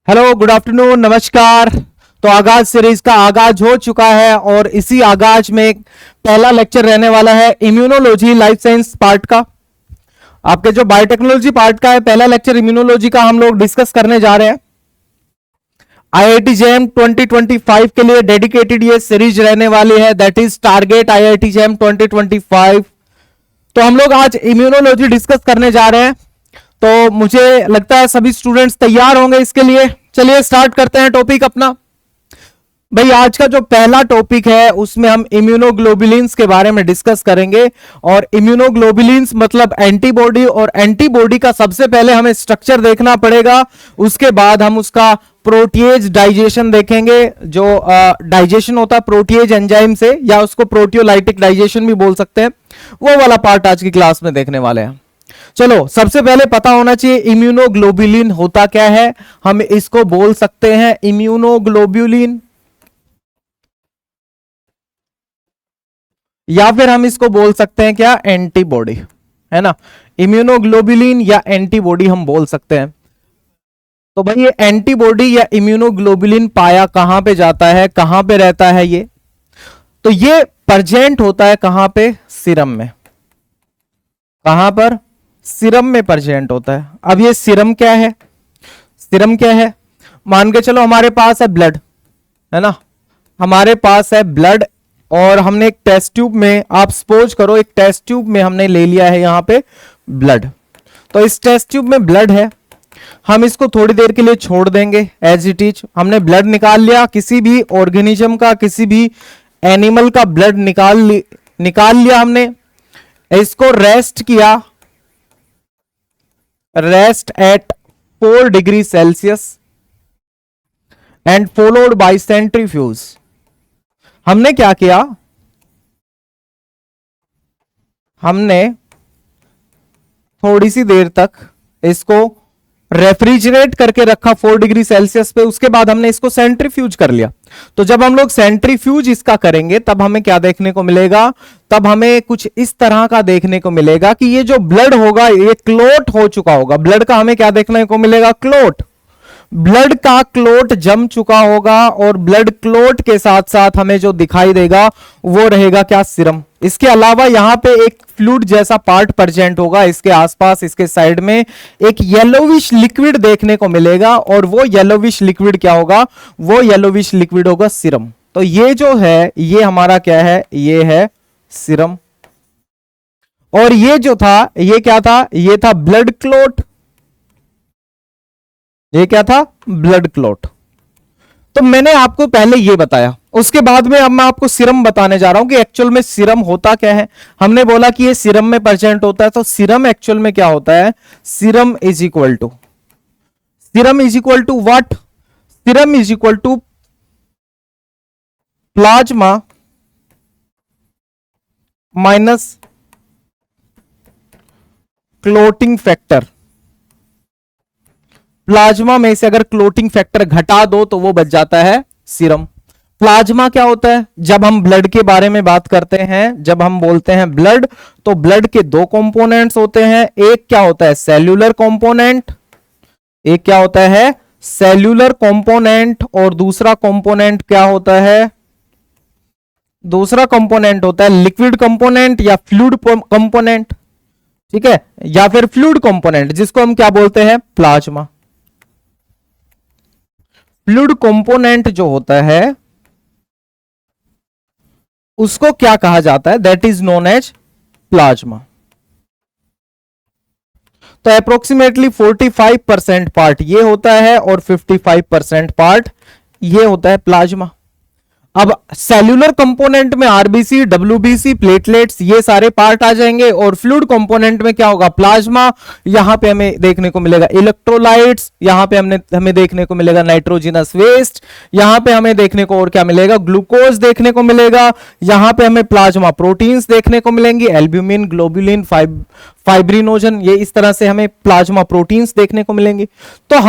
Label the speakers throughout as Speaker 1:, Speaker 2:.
Speaker 1: Hello, good afternoon, नमस्कार। तो आगाज सीरीज का आगाज हो चुका है और इसी आगाज में एक पहला लेक्चर रहने वाला है इम्यूनोलॉजी लाइफ साइंस पार्ट का। आपके जो बायोटेक्नोलॉजी पार्ट का है पहला लेक्चर इम्यूनोलॉजी का हम लोग डिस्कस करने जा रहे हैं। आईआईटी जेएम 2025 के लिए डेडिकेटेड ये सीरीज रहने वाली है, that is target IIT JM 2025। तो हम लोग आज इम्यूनोलॉजी डिस्कस करने जा रहे हैं। तो मुझे लगता है सभी स्टूडेंट्स तैयार होंगे इसके लिए। चलिए स्टार्ट करते हैं टॉपिक अपना। भाई आज का जो पहला टॉपिक है उसमें हम इम्यूनोग्लोबुलिन्स के बारे में डिस्कस करेंगे। और इम्यूनोग्लोबुलिन्स मतलब एंटीबॉडी, और एंटीबॉडी का सबसे पहले हमें स्ट्रक्चर देखना पड़ेगा। उसके बाद हम उसका प्रोटीएज डाइजेशन देखेंगे। जो डाइजेशन होता है प्रोटीएज एंजाइम से, या उसको प्रोटियोलाइटिक डाइजेशन भी बोल सकते हैं, वो वाला पार्ट आज की क्लास में देखने वाले हैं। चलो सबसे पहले पता होना चाहिए इम्यूनोग्लोबुलिन होता क्या है। हम इसको बोल सकते हैं इम्यूनोग्लोबुलिन, या फिर हम इसको बोल सकते हैं क्या, एंटीबॉडी, है ना। इम्यूनोग्लोबुलिन या एंटीबॉडी हम बोल सकते हैं। तो भाई ये एंटीबॉडी या इम्यूनोग्लोबुलिन पाया कहां पे जाता है, कहां पे रहता है ये? तो ये प्रेजेंट होता है कहां पे? सीरम में। कहां पर? सीरम में प्रेजेंट होता है। अब ये सीरम क्या है? सीरम क्या है? मान के चलो हमारे पास है ब्लड, है ना, हमारे पास है ब्लड, और हमने एक टेस्ट ट्यूब में, आप सपोज करो एक टेस्ट ट्यूब में हमने ले लिया है यहां पे ब्लड। तो इस टेस्ट ट्यूब में ब्लड है, हम इसको थोड़ी देर के लिए छोड़ देंगे एज इट इज। हमने ब्लड निकाल लिया, किसी भी ऑर्गेनिज्म का, किसी भी एनिमल का ब्लड निकाल लिया हमने, इसको रेस्ट किया, rest at 4 degree Celsius and followed by centrifuge. हमने क्या किया, हमने थोड़ी सी देर तक इसको रेफ्रिजरेट करके रखा 4 डिग्री सेल्सियस पे। उसके बाद हमने इसको सेंट्रीफ्यूज कर लिया। तो जब हम लोग सेंट्रीफ्यूज इसका करेंगे तब हमें क्या देखने को मिलेगा? तब हमें कुछ इस तरह का देखने को मिलेगा कि ये जो ब्लड होगा ये क्लोट हो चुका होगा। ब्लड का हमें क्या देखने को मिलेगा? क्लोट। ब्लड का क्लोट जम चुका होगा, और ब्लड क्लोट के साथ साथ हमें जो दिखाई देगा वो रहेगा क्या? सीरम। इसके अलावा यहां पे एक फ्लूइड जैसा पार्ट प्रेजेंट होगा, इसके आसपास, इसके साइड में एक येलोविश लिक्विड देखने को मिलेगा, और वो येलोविश लिक्विड क्या होगा? वो येलोविश लिक्विड होगा सीरम। तो ये जो है ये हमारा क्या है? ये है सीरम। और ये जो था ये क्या था? ये था ब्लड क्लोट। ये क्या था? Blood clot. तो मैंने आपको पहले ये बताया, उसके बाद में अब मैं आपको सीरम बताने जा रहा हूं कि एक्चुअल में सीरम होता क्या है। हमने बोला कि ये सीरम में प्रेजेंट होता है, तो सीरम एक्चुअल में क्या होता है? Serum is equal to what? Serum is equal to plasma minus clotting factor. Plasma में से अगर क्लोटिंग फैक्टर घटा दो तो वो बच जाता है सीरम। प्लाज्मा क्या होता है? जब हम ब्लड के बारे में बात करते हैं, जब हम बोलते हैं ब्लड, तो ब्लड के दो कंपोनेंट्स होते हैं। एक क्या होता है? Cellular component. एक क्या होता है? Cellular component. और दूसरा कंपोनेंट क्या होता है? दूसरा कंपोनेंट होता है लिक्विड कंपोनेंट या फ्लूइड कंपोनेंट, ठीक है, या फिर फ्लूइड कंपोनेंट, जिसको हम क्या बोलते हैं? प्लाज्मा। फ्लूइड कंपोनेंट जो होता है उसको क्या कहा जाता है? That is known as plasma. तो अप्रोक्सीमेटली 45% पार्ट ये होता है और 55% पार्ट ये होता है प्लाज्मा। अब सेल्यूलर कंपोनेंट में आरबीसी, डब्ल्यूबीसी, प्लेटलेट्स, ये सारे पार्ट आ जाएंगे। और फ्लूइड कंपोनेंट में क्या होगा? प्लाज्मा। यहां पे हमें देखने को मिलेगा इलेक्ट्रोलाइट्स, यहां पे हमें देखने को मिलेगा नाइट्रोजनस वेस्ट, यहां पे हमें देखने को और क्या मिलेगा? ग्लूकोज देखने को मिलेगा। यहां पे हमें प्लाज्मा प्रोटीन्स देखने को मिलेंगी, एल्ब्यूमिन, ग्लोबुलिन, फाइब्रिनोजन, ये इस तरह से हमें प्लाज्मा प्रोटीन्स देखने को मिलेंगी। तो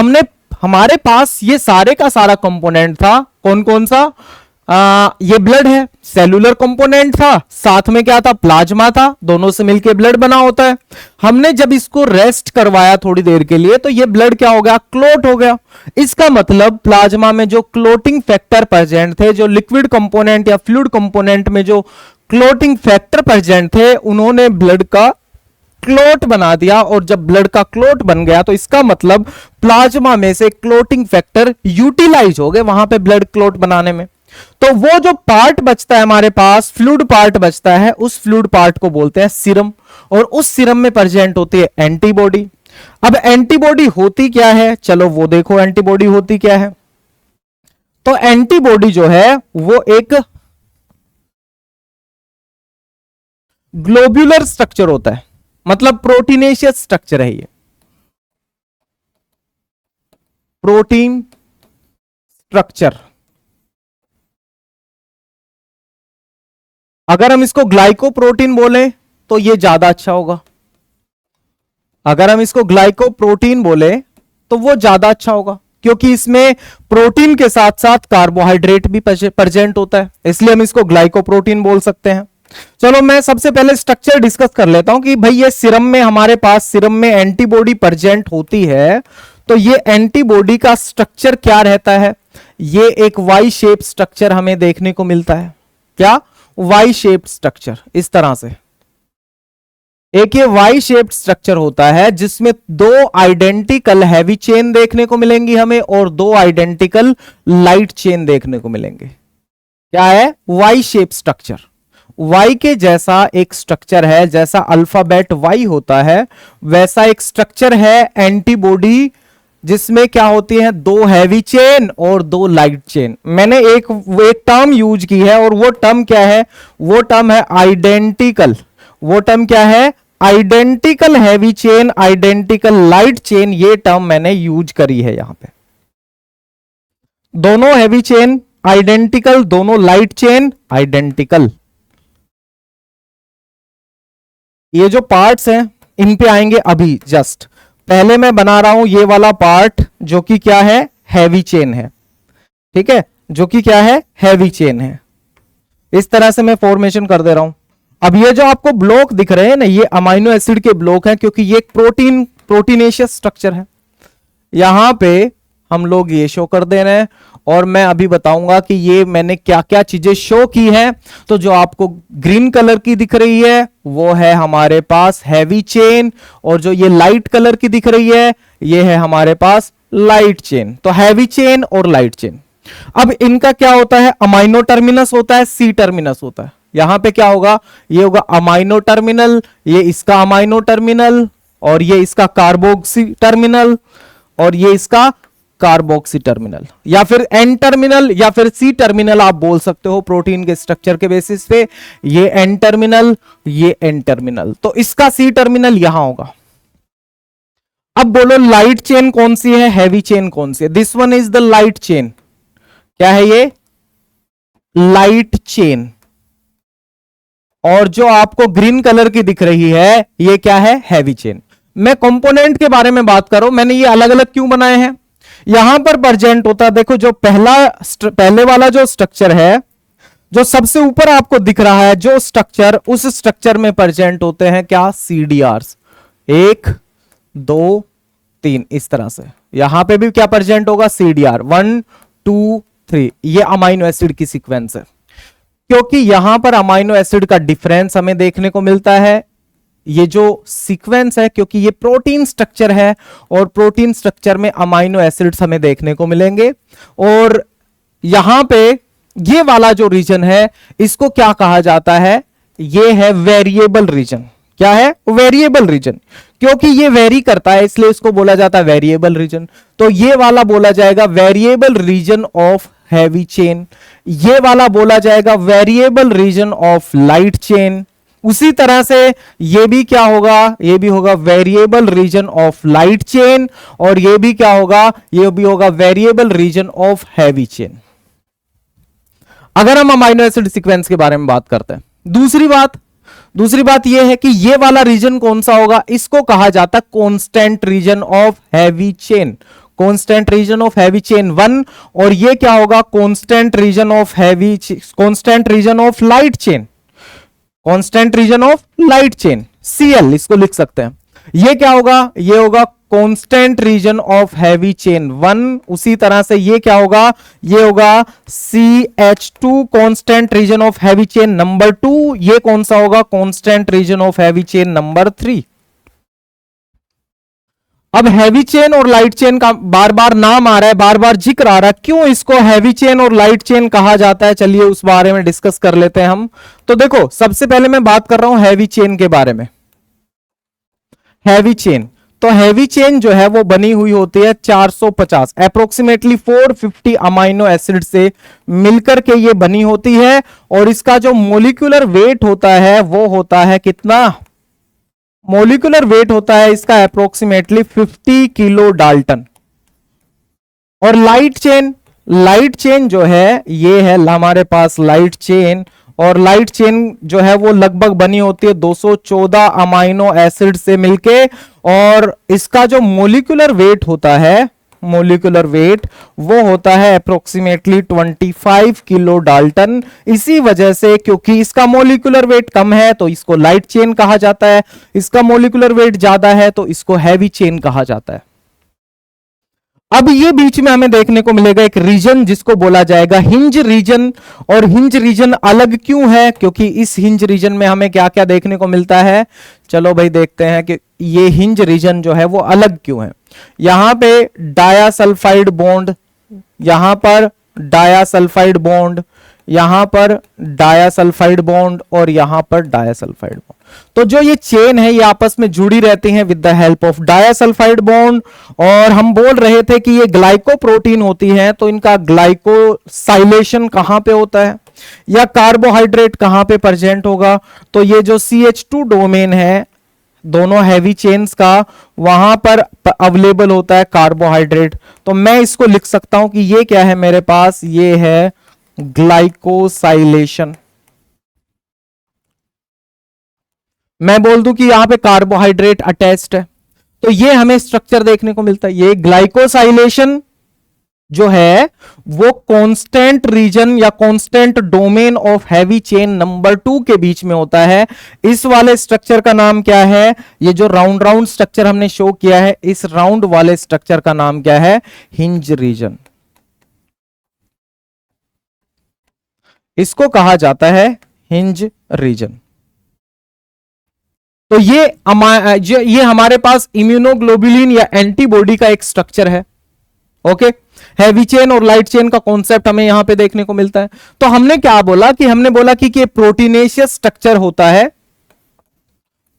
Speaker 1: हमारे पास ये सारे का सारा कंपोनेंट था। कौन कौन सा? ये ब्लड है, सेलुलर कंपोनेंट था, साथ में क्या था, प्लाज्मा था, दोनों से मिलके ब्लड बना होता है। हमने जब इसको रेस्ट करवाया थोड़ी देर के लिए तो ये ब्लड क्या हो गया, क्लोट हो गया। इसका मतलब प्लाज्मा में जो क्लोटिंग फैक्टर प्रेजेंट थे, जो लिक्विड कंपोनेंट या फ्लूइड कंपोनेंट में जो क्लोटिंग फैक्टर प्रेजेंट थे, उन्होंने ब्लड का क्लोट बना दिया। और जब ब्लड का क्लोट बन गया तो इसका मतलब प्लाज्मा में से क्लोटिंग फैक्टर यूटिलाइज हो गए वहां पे ब्लड क्लोट बनाने में। तो वो जो पार्ट बचता है हमारे पास, फ्लूइड पार्ट बचता है, उस फ्लूइड पार्ट को बोलते हैं सीरम। और उस सीरम में प्रेजेंट होती है एंटीबॉडी। अब एंटीबॉडी होती क्या है, चलो वो देखो एंटीबॉडी होती क्या है। तो एंटीबॉडी जो है वो एक ग्लोब्यूलर स्ट्रक्चर होता है, मतलब प्रोटीनेशियस स्ट्रक्चर है ये, प्रोटीन स्ट्रक्चर। अगर हम इसको ग्लाइकोप्रोटीन बोले तो ये ज्यादा अच्छा होगा। अगर हम इसको ग्लाइकोप्रोटीन बोले तो वो ज्यादा अच्छा होगा, क्योंकि इसमें प्रोटीन के साथ साथ कार्बोहाइड्रेट भी प्रेजेंट होता है, इसलिए हम इसको ग्लाइकोप्रोटीन बोल सकते हैं। चलो मैं सबसे पहले स्ट्रक्चर डिस्कस कर लेता हूं कि भाई ये सीरम में, हमारे पास सीरम में एंटीबॉडी प्रेजेंट होती है, तो ये एंटीबॉडी का स्ट्रक्चर क्या रहता है। ये एक वाई शेप स्ट्रक्चर हमें देखने को मिलता है। क्या, वाई शेप स्ट्रक्चर, इस तरह से एक ये वाई शेप्ड स्ट्रक्चर होता है जिसमें दो आइडेंटिकल हैवी चेन देखने को मिलेंगी हमें और दो आइडेंटिकल लाइट चेन देखने को मिलेंगे। क्या है, वाई शेप स्ट्रक्चर। वाई के जैसा एक स्ट्रक्चर है, जैसा अल्फाबेट वाई होता है वैसा एक स्ट्रक्चर है एंटीबॉडी, जिसमें क्या होती है, दो हैवी चेन और दो लाइट चेन। मैंने एक टर्म यूज की है और वो टर्म क्या है, वो टर्म है आइडेंटिकल। वो टर्म क्या है, identical heavy chain, identical light chain. ये टर्म मैंने यूज करी है यहां पे। दोनों हैवी चेन आइडेंटिकल, दोनों लाइट चेन आइडेंटिकल। ये जो पार्ट्स हैं इन पे आएंगे अभी। जस्ट पहले मैं बना रहा हूं ये वाला पार्ट जो कि क्या है, हैवी चेन है। ठीक है, जो कि क्या है, हैवी चेन है। इस तरह से मैं फॉर्मेशन कर दे रहा हूं। अब ये जो आपको ब्लॉक दिख रहे हैं ना, ये अमाइनो एसिड के ब्लॉक हैं, क्योंकि ये एक प्रोटीनेशियस स्ट्रक्चर है। यहां पे हम लोग ये शो कर दे रहे हैं और मैं अभी बताऊंगा कि ये मैंने क्या क्या चीजें शो की हैं। तो जो आपको ग्रीन कलर की दिख रही है वो है हमारे पास हैवी चेन, और जो ये लाइट कलर की दिख रही है ये है हमारे पास लाइट चेन। तो हैवी चेन और लाइट चेन। अब इनका क्या होता है, अमाइनो टर्मिनस होता है, सी टर्मिनस होता है। यहां पे क्या होगा, ये होगा अमाइनो टर्मिनल, ये इसका अमाइनो टर्मिनल, और ये इसका कार्बोक्सी टर्मिनल, और ये इसका कार्बोक्सी टर्मिनल, या फिर एन टर्मिनल या फिर सी टर्मिनल आप बोल सकते हो प्रोटीन के स्ट्रक्चर के बेसिस पे। ये एन टर्मिनल, ये एन टर्मिनल, तो इसका सी टर्मिनल यहां होगा। अब बोलो लाइट चेन कौन सी है, हैवी चेन कौन सी है। This one is the light chain. क्या है ये, लाइट चेन। और जो आपको ग्रीन कलर की दिख रही है ये क्या है, हैवी चेन। मैं कंपोनेंट के बारे में बात कर रहा हूं, मैंने ये अलग अलग क्यों बनाए हैं। यहां पर प्रेजेंट होता है, देखो जो पहले वाला जो स्ट्रक्चर है, जो सबसे ऊपर आपको दिख रहा है जो स्ट्रक्चर, उस स्ट्रक्चर में प्रेजेंट होते हैं क्या, सीडीआरस। 1 2 3 इस तरह से। यहां पे भी क्या प्रेजेंट होगा, सीडीआर 1 2 3। ये अमाइनो एसिड की सीक्वेंस है, क्योंकि यहां पर अमाइनो एसिड का डिफरेंस हमें देखने को मिलता है। ये जो सीक्वेंस है, क्योंकि ये प्रोटीन स्ट्रक्चर है और प्रोटीन स्ट्रक्चर में अमाइनो एसिड्स हमें देखने को मिलेंगे। और यहां पे ये वाला जो रीजन है इसको क्या कहा जाता है, ये है वेरिएबल रीजन। क्या है, वेरिएबल रीजन, क्योंकि ये वेरी करता है इसलिए इसको बोला जाता है वेरिएबल रीजन। तो ये वाला बोला जाएगा variable region of heavy chain, ये वाला बोला जाएगा variable region of light chain. उसी तरह से ये भी क्या होगा, ये भी होगा variable region of light chain, और ये भी क्या होगा, ये भी होगा variable region of heavy chain. अगर हम अमाइनो एसिड सीक्वेंस के बारे में बात करते हैं, दूसरी बात यह है कि ये वाला रीजन कौन सा होगा, इसको कहा जाता है constant region of heavy chain. Constant region of heavy chain 1, और ये क्या होगा, constant region of light chain, constant region of light chain, Cl इसको लिख सकते हैं। ये क्या होगा, ये होगा constant region of heavy chain 1। उसी तरह से ये क्या होगा, ये होगा CH2 constant region of heavy chain number 2। ये कौन सा होगा, constant region of heavy chain number 3। अब हैवी चेन और लाइट चेन का बार बार नाम आ रहा है, बार बार जिक्र आ रहा है, क्यों इसको हैवी चेन और लाइट चेन कहा जाता है, चलिए उस बारे में डिस्कस कर लेते हैं हम। तो देखो, सबसे पहले मैं बात कर रहा हूं हैवी चेन के बारे में। हैवी चेन, तो हैवी चेन जो है वो बनी हुई होती है 450 अप्रोक्सीमेटली 450 अमाइनो एसिड से मिलकर के ये बनी होती है, और इसका जो मोलिकुलर वेट होता है वो होता है कितना, मोलिकुलर वेट होता है इसका अप्रोक्सीमेटली 50 किलो डाल्टन। और लाइट चेन जो है ये है हमारे पास लाइट चेन, और लाइट चेन जो है वो लगभग बनी होती है 214 अमाइनो एसिड से मिलके, और इसका जो मोलिकुलर वेट होता है, मोलिकुलर वेट वो होता है अप्रोक्सीमेटली 25 किलो डाल्टन। इसी वजह से, क्योंकि इसका मोलिकुलर वेट कम है तो इसको लाइट चेन कहा जाता है, इसका मोलिकुलर वेट ज्यादा है तो इसको हैवी चेन कहा जाता है। अब ये बीच में हमें देखने को मिलेगा एक रीजन जिसको बोला जाएगा हिंज रीजन। और हिंज रीजन अलग क्यों है, क्योंकि इस हिंज रीजन में हमें क्या क्या देखने को मिलता है, चलो भाई देखते हैं कि ये हिंज रीजन जो है वो अलग क्यों है। यहां पे डायासल्फाइड बॉन्ड, यहां पर डायासल्फाइड बॉन्ड, यहां पर डायासल्फाइड बॉन्ड, और यहां पर डायासल्फाइड बॉन्ड। तो जो ये चेन है ये आपस में जुड़ी रहती हैं with the help of disulphide bond. और हम बोल रहे थे कि ये ग्लाइकोप्रोटीन होती है, तो इनका ग्लाइकोसाइलेशन कहां पे होता है, या कार्बोहाइड्रेट कहां पे प्रेजेंट होगा, तो ये जो CH2 डोमेन है दोनों हैवी चेन्स का, वहां पर अवेलेबल होता है कार्बोहाइड्रेट। तो मैं इसको लिख सकता हूं कि ये क्या है मेरे पास, ये है ग्लाइकोसाइलेशन। मैं बोल दूं कि यहां पे कार्बोहाइड्रेट अटैच्ड है, तो ये हमें स्ट्रक्चर देखने को मिलता है। ये ग्लाइकोसाइलेशन जो है वो कांस्टेंट रीजन या constant domain of heavy chain number 2 के बीच में होता है। इस वाले स्ट्रक्चर का नाम क्या है, ये जो राउंड राउंड स्ट्रक्चर हमने शो किया है, इस राउंड वाले स्ट्रक्चर का नाम क्या है, हिंज रीजन। इसको कहा जाता है हिंज रीजन। तो ये हमारे पास इम्यूनोग्लोबुलिन या एंटीबॉडी का एक स्ट्रक्चर है। ओके, हैवी चेन और लाइट चेन का कॉन्सेप्ट हमें यहां पे देखने को मिलता है। तो हमने क्या बोला कि हमने बोला कि प्रोटीनेशियस स्ट्रक्चर होता है,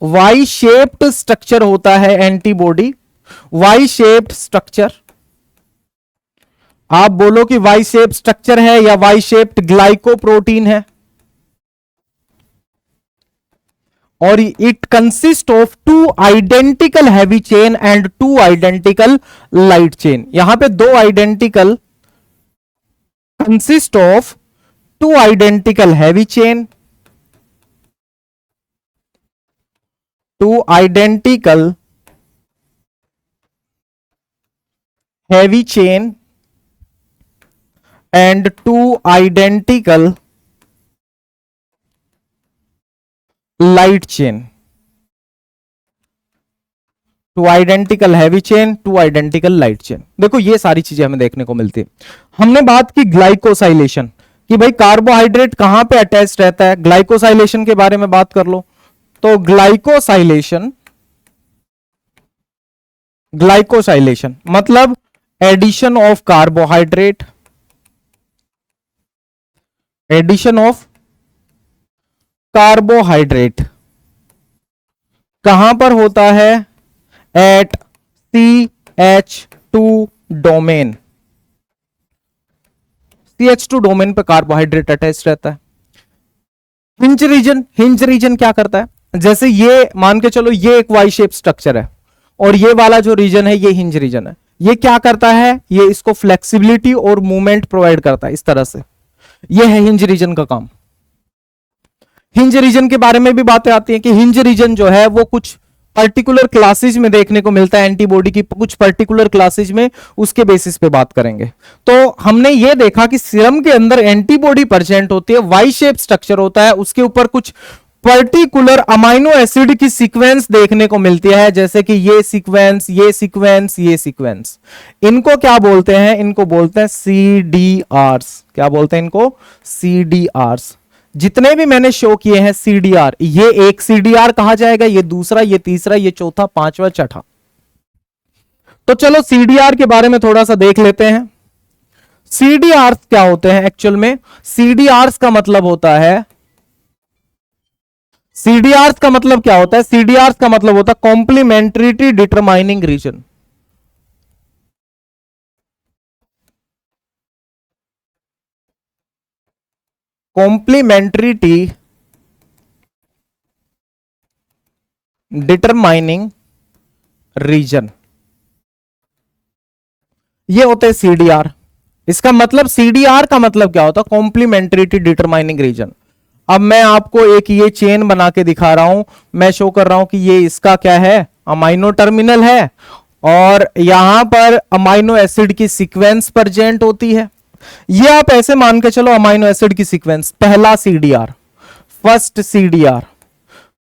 Speaker 1: वाई शेप्ड स्ट्रक्चर होता है एंटीबॉडी, वाई शेप्ड स्ट्रक्चर। आप बोलो कि वाई शेप स्ट्रक्चर है या वाई शेप्ड ग्लाइकोप्रोटीन है, और it consist of 2 identical heavy chain and 2 identical light chain. यहां पे 2 identical consist of 2 identical heavy chain, 2 identical heavy chain and 2 identical light chain. 2 identical heavy chain, 2 identical light chain. देखो ये सारी चीजें हमें देखने को मिलती है। हमने बात की ग्लाइकोसाइलेशन कि भाई कार्बोहाइड्रेट कहां पे अटैच रहता है, ग्लाइकोसाइलेशन के बारे में बात कर लो। तो ग्लाइकोसाइलेशन मतलब addition of carbohydrate, addition of carbohydrate कहां पर होता है, at CH2 domain. CH2 domain पर कार्बोहाइड्रेट अटैच रहता है। हिंज रीजन क्या करता है, जैसे ये मान के चलो ये एक वाई शेप स्ट्रक्चर है, और ये वाला जो रीजन है ये हिंज रीजन है। ये क्या करता है, ये इसको फ्लेक्सिबिलिटी और मूवमेंट प्रोवाइड करता है। इस तरह से ये है हिंज रीजन का काम। हिंज रीजन के बारे में भी बातें आती हैं कि हिंज रीजन जो है वो कुछ पर्टिकुलर क्लासेज में देखने को मिलता है एंटीबॉडी की, कुछ पर्टिकुलर क्लासेज में, उसके बेसिस पे बात करेंगे। तो हमने ये देखा कि सीरम के अंदर एंटीबॉडी प्रेजेंट होती है, वाई शेप स्ट्रक्चर होता है, उसके ऊपर कुछ पर्टिकुलर अमाइनो एसिड की सीक्वेंस देखने को मिलती है, जैसे कि ये सीक्वेंस, ये सीक्वेंस, ये सीक्वेंस। इनको क्या बोलते हैं? इनको बोलते हैं सीडीआरस। क्या बोलते हैं इनको? सीडीआरस। जितने भी मैंने शो किए हैं सीडीआर, ये एक सीडीआर कहा जाएगा, ये दूसरा, ये तीसरा, ये चौथा, पांचवा, छठा। तो चलो सीडीआर के बारे में थोड़ा सा देख लेते हैं। सीडीआर क्या होते हैं एक्चुअल में? सीडीआर का मतलब होता है, सीडीआर का मतलब क्या होता है? सीडीआर का मतलब होता है कॉम्प्लीमेंट्रिटी डिटरमाइनिंग रीजन। कॉम्प्लीमेंट्रिटी डिटरमाइनिंग रीजन, ये होते हैं सीडीआर। इसका मतलब सीडीआर का मतलब क्या होता है? कॉम्प्लीमेंट्रिटी डिटरमाइनिंग रीजन। अब मैं आपको एक ये चेन बना के दिखा रहा हूं, मैं शो कर रहा हूं कि ये इसका क्या है? अमाइनो टर्मिनल है, और यहां पर अमाइनो एसिड की सीक्वेंस प्रेजेंट होती है। ये आप ऐसे मान के चलो अमाइनो एसिड की सीक्वेंस, पहला सीडीआर, फर्स्ट सीडीआर,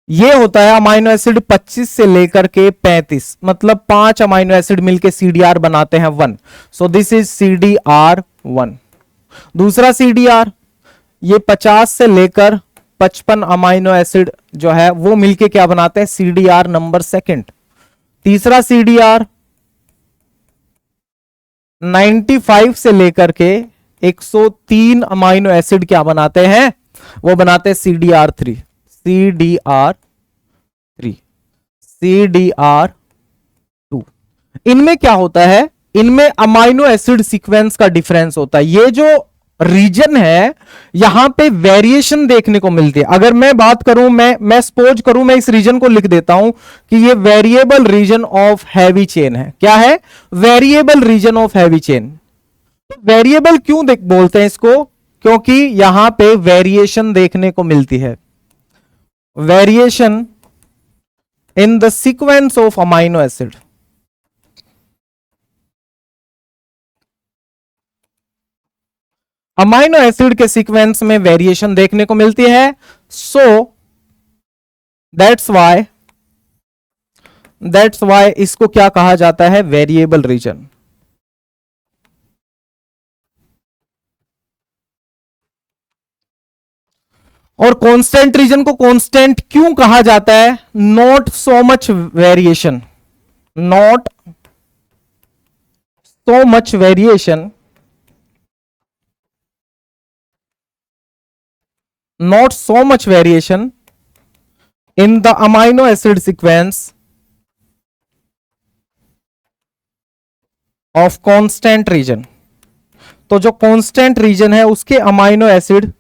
Speaker 1: ये होता है अमाइनो एसिड 25 से लेकर के 35, मतलब 5 अमाइनो एसिड मिलके सीडीआर बनाते हैं 1। So this is CDR 1। दूसरा सीडीआर, ये 50 से लेकर 55 अमाइनो एसिड जो है वो मिलके क्या बनाते हैं? CDR number second. तीसरा सीडीआर 95 से लेकर के 103 अमाइनो एसिड क्या बनाते हैं? वो बनाते हैं सीडीआर 3। CDR 3, CDR 2। इनमें क्या होता है? इनमें अमाइनो एसिड सीक्वेंस का डिफरेंस होता है। ये जो रीजन है, यहां पे वेरिएशन देखने को मिलती है। अगर मैं बात करूं, मैं सपोज करूं, मैं इस रीजन को लिख देता हूं कि ये variable region of heavy chain है। क्या है? Variable region of heavy chain. Variable क्यों बोलते हैं इसको? क्योंकि यहां पे वेरिएशन देखने को मिलती है, variation in the sequence of amino acid. Amino acid के सीक्वेंस में वेरिएशन देखने को मिलती है। सो दैट्स वाई इसको क्या कहा जाता है? Variable region. और कांस्टेंट रीजन को कांस्टेंट क्यों कहा जाता है? Not so much variation, not so much variation, not so much variation in the amino acid sequence of constant region। तो जो कांस्टेंट रीजन है उसके अमाइनो एसिड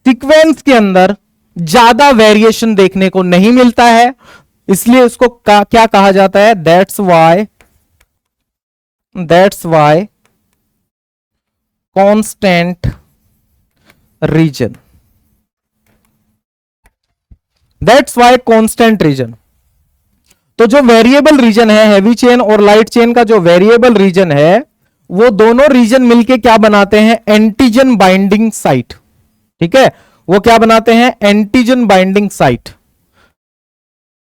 Speaker 1: सीक्वेंस के अंदर ज्यादा वेरिएशन देखने को नहीं मिलता है, इसलिए उसको क्या कहा जाता है? That's why constant region, that's why constant region. तो जो वेरिएबल रीजन है हैवी चेन और लाइट चेन का, जो वेरिएबल रीजन है, वो दोनों रीजन मिलके क्या बनाते हैं? Antigen binding site. ठीक है, वो क्या बनाते हैं? Antigen binding site.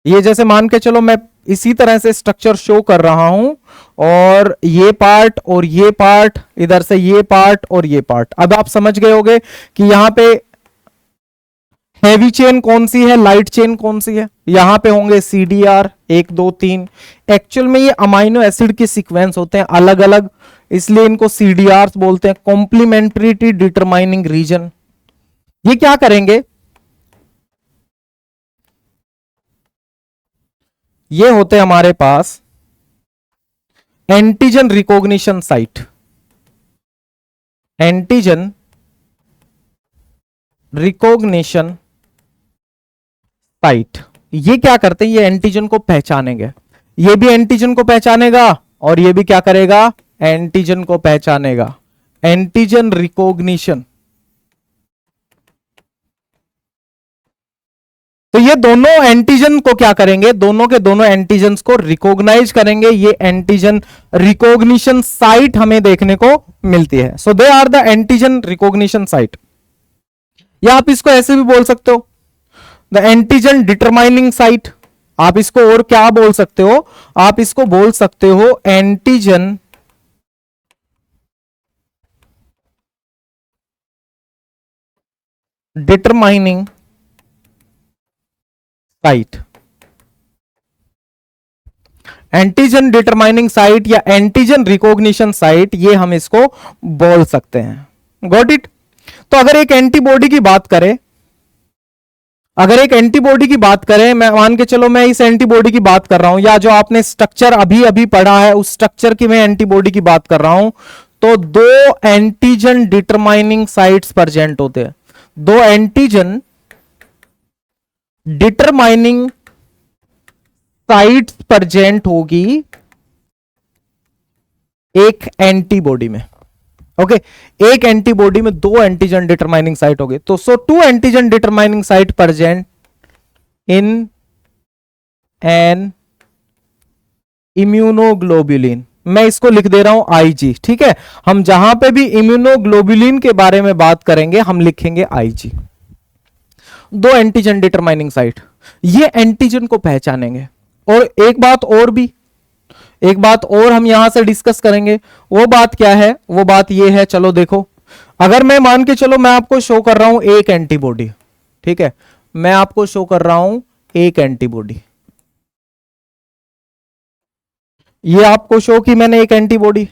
Speaker 1: ये जैसे मान के चलो मैं इसी तरह से स्ट्रक्चर शो कर रहा हूं, और ये पार्ट और ये पार्ट, इधर से ये पार्ट और ये पार्ट। अब आप समझ गए होंगे कि यहां पे हैवी चेन कौन सी है, लाइट चेन कौन सी है। यहां पे होंगे सीडीआर 1 2 3। एक्चुअल में ये अमाइनो एसिड के सीक्वेंस होते हैं अलग अलग, इसलिए इनको सीडीआर बोलते हैं, कॉम्प्लीमेंट्रिटी डिटरमाइनिंग रीजन। ये क्या करेंगे? ये होते हैं हमारे पास antigen recognition site, antigen recognition site. ये क्या करते हैं? ये एंटीजन को पहचानेंगे, ये भी एंटीजन को पहचानेगा और ये भी क्या करेगा? एंटीजन को पहचानेगा। एंटीजन रिकॉग्निशन, तो ये दोनों एंटीजन को क्या करेंगे, दोनों के दोनों एंटीजन्स को रिकॉग्नाइज करेंगे। ये एंटीजन रिकॉग्निशन साइट हमें देखने को मिलती है। So they are the antigen recognition site, या आप इसको ऐसे भी बोल सकते हो द एंटीजन डिटरमाइनिंग साइट। आप इसको और क्या बोल सकते हो, आप इसको बोल सकते हो antigen determining site. Antigen determining site या एंटीजन रिकॉग्निशन साइट, ये हम इसको बोल सकते हैं। Got it. तो अगर एक एंटीबॉडी की बात करें, अगर एक एंटीबॉडी की बात करें, मैं मान के चलो मैं इस एंटीबॉडी की बात कर रहा हूं, या जो आपने स्ट्रक्चर अभी अभी पढ़ा है उस स्ट्रक्चर की मैं एंटीबॉडी की बात कर रहा हूं, तो दो एंटीजन डिटरमाइनिंग साइट्स प्रेजेंट होते हैं। दो एंटीजन डिटरमाइनिंग साइट्स प्रेजेंट होगी एक एंटीबॉडी में। ओके, एक एंटीबॉडी में दो एंटीजन डिटरमाइनिंग साइट होगी। तो so two antigen determining site present in an immunoglobulin. मैं इसको लिख दे रहा हूं आईजी, ठीक है। हम जहां पे भी इम्यूनोग्लोबुलिन के बारे में बात करेंगे हम लिखेंगे आईजी। दो एंटीजन डिटरमाइनिंग साइट, ये एंटीजन को पहचानेंगे। और एक बात और भी, एक बात और हम यहां से डिस्कस करेंगे। वो बात क्या है, वो बात ये है, चलो देखो, अगर मैं मान के चलो मैं आपको शो कर रहा हूं एक एंटीबॉडी, ठीक है, मैं आपको शो कर रहा हूं एक एंटीबॉडी, ये आपको शो की मैंने एक एंटीबॉडी,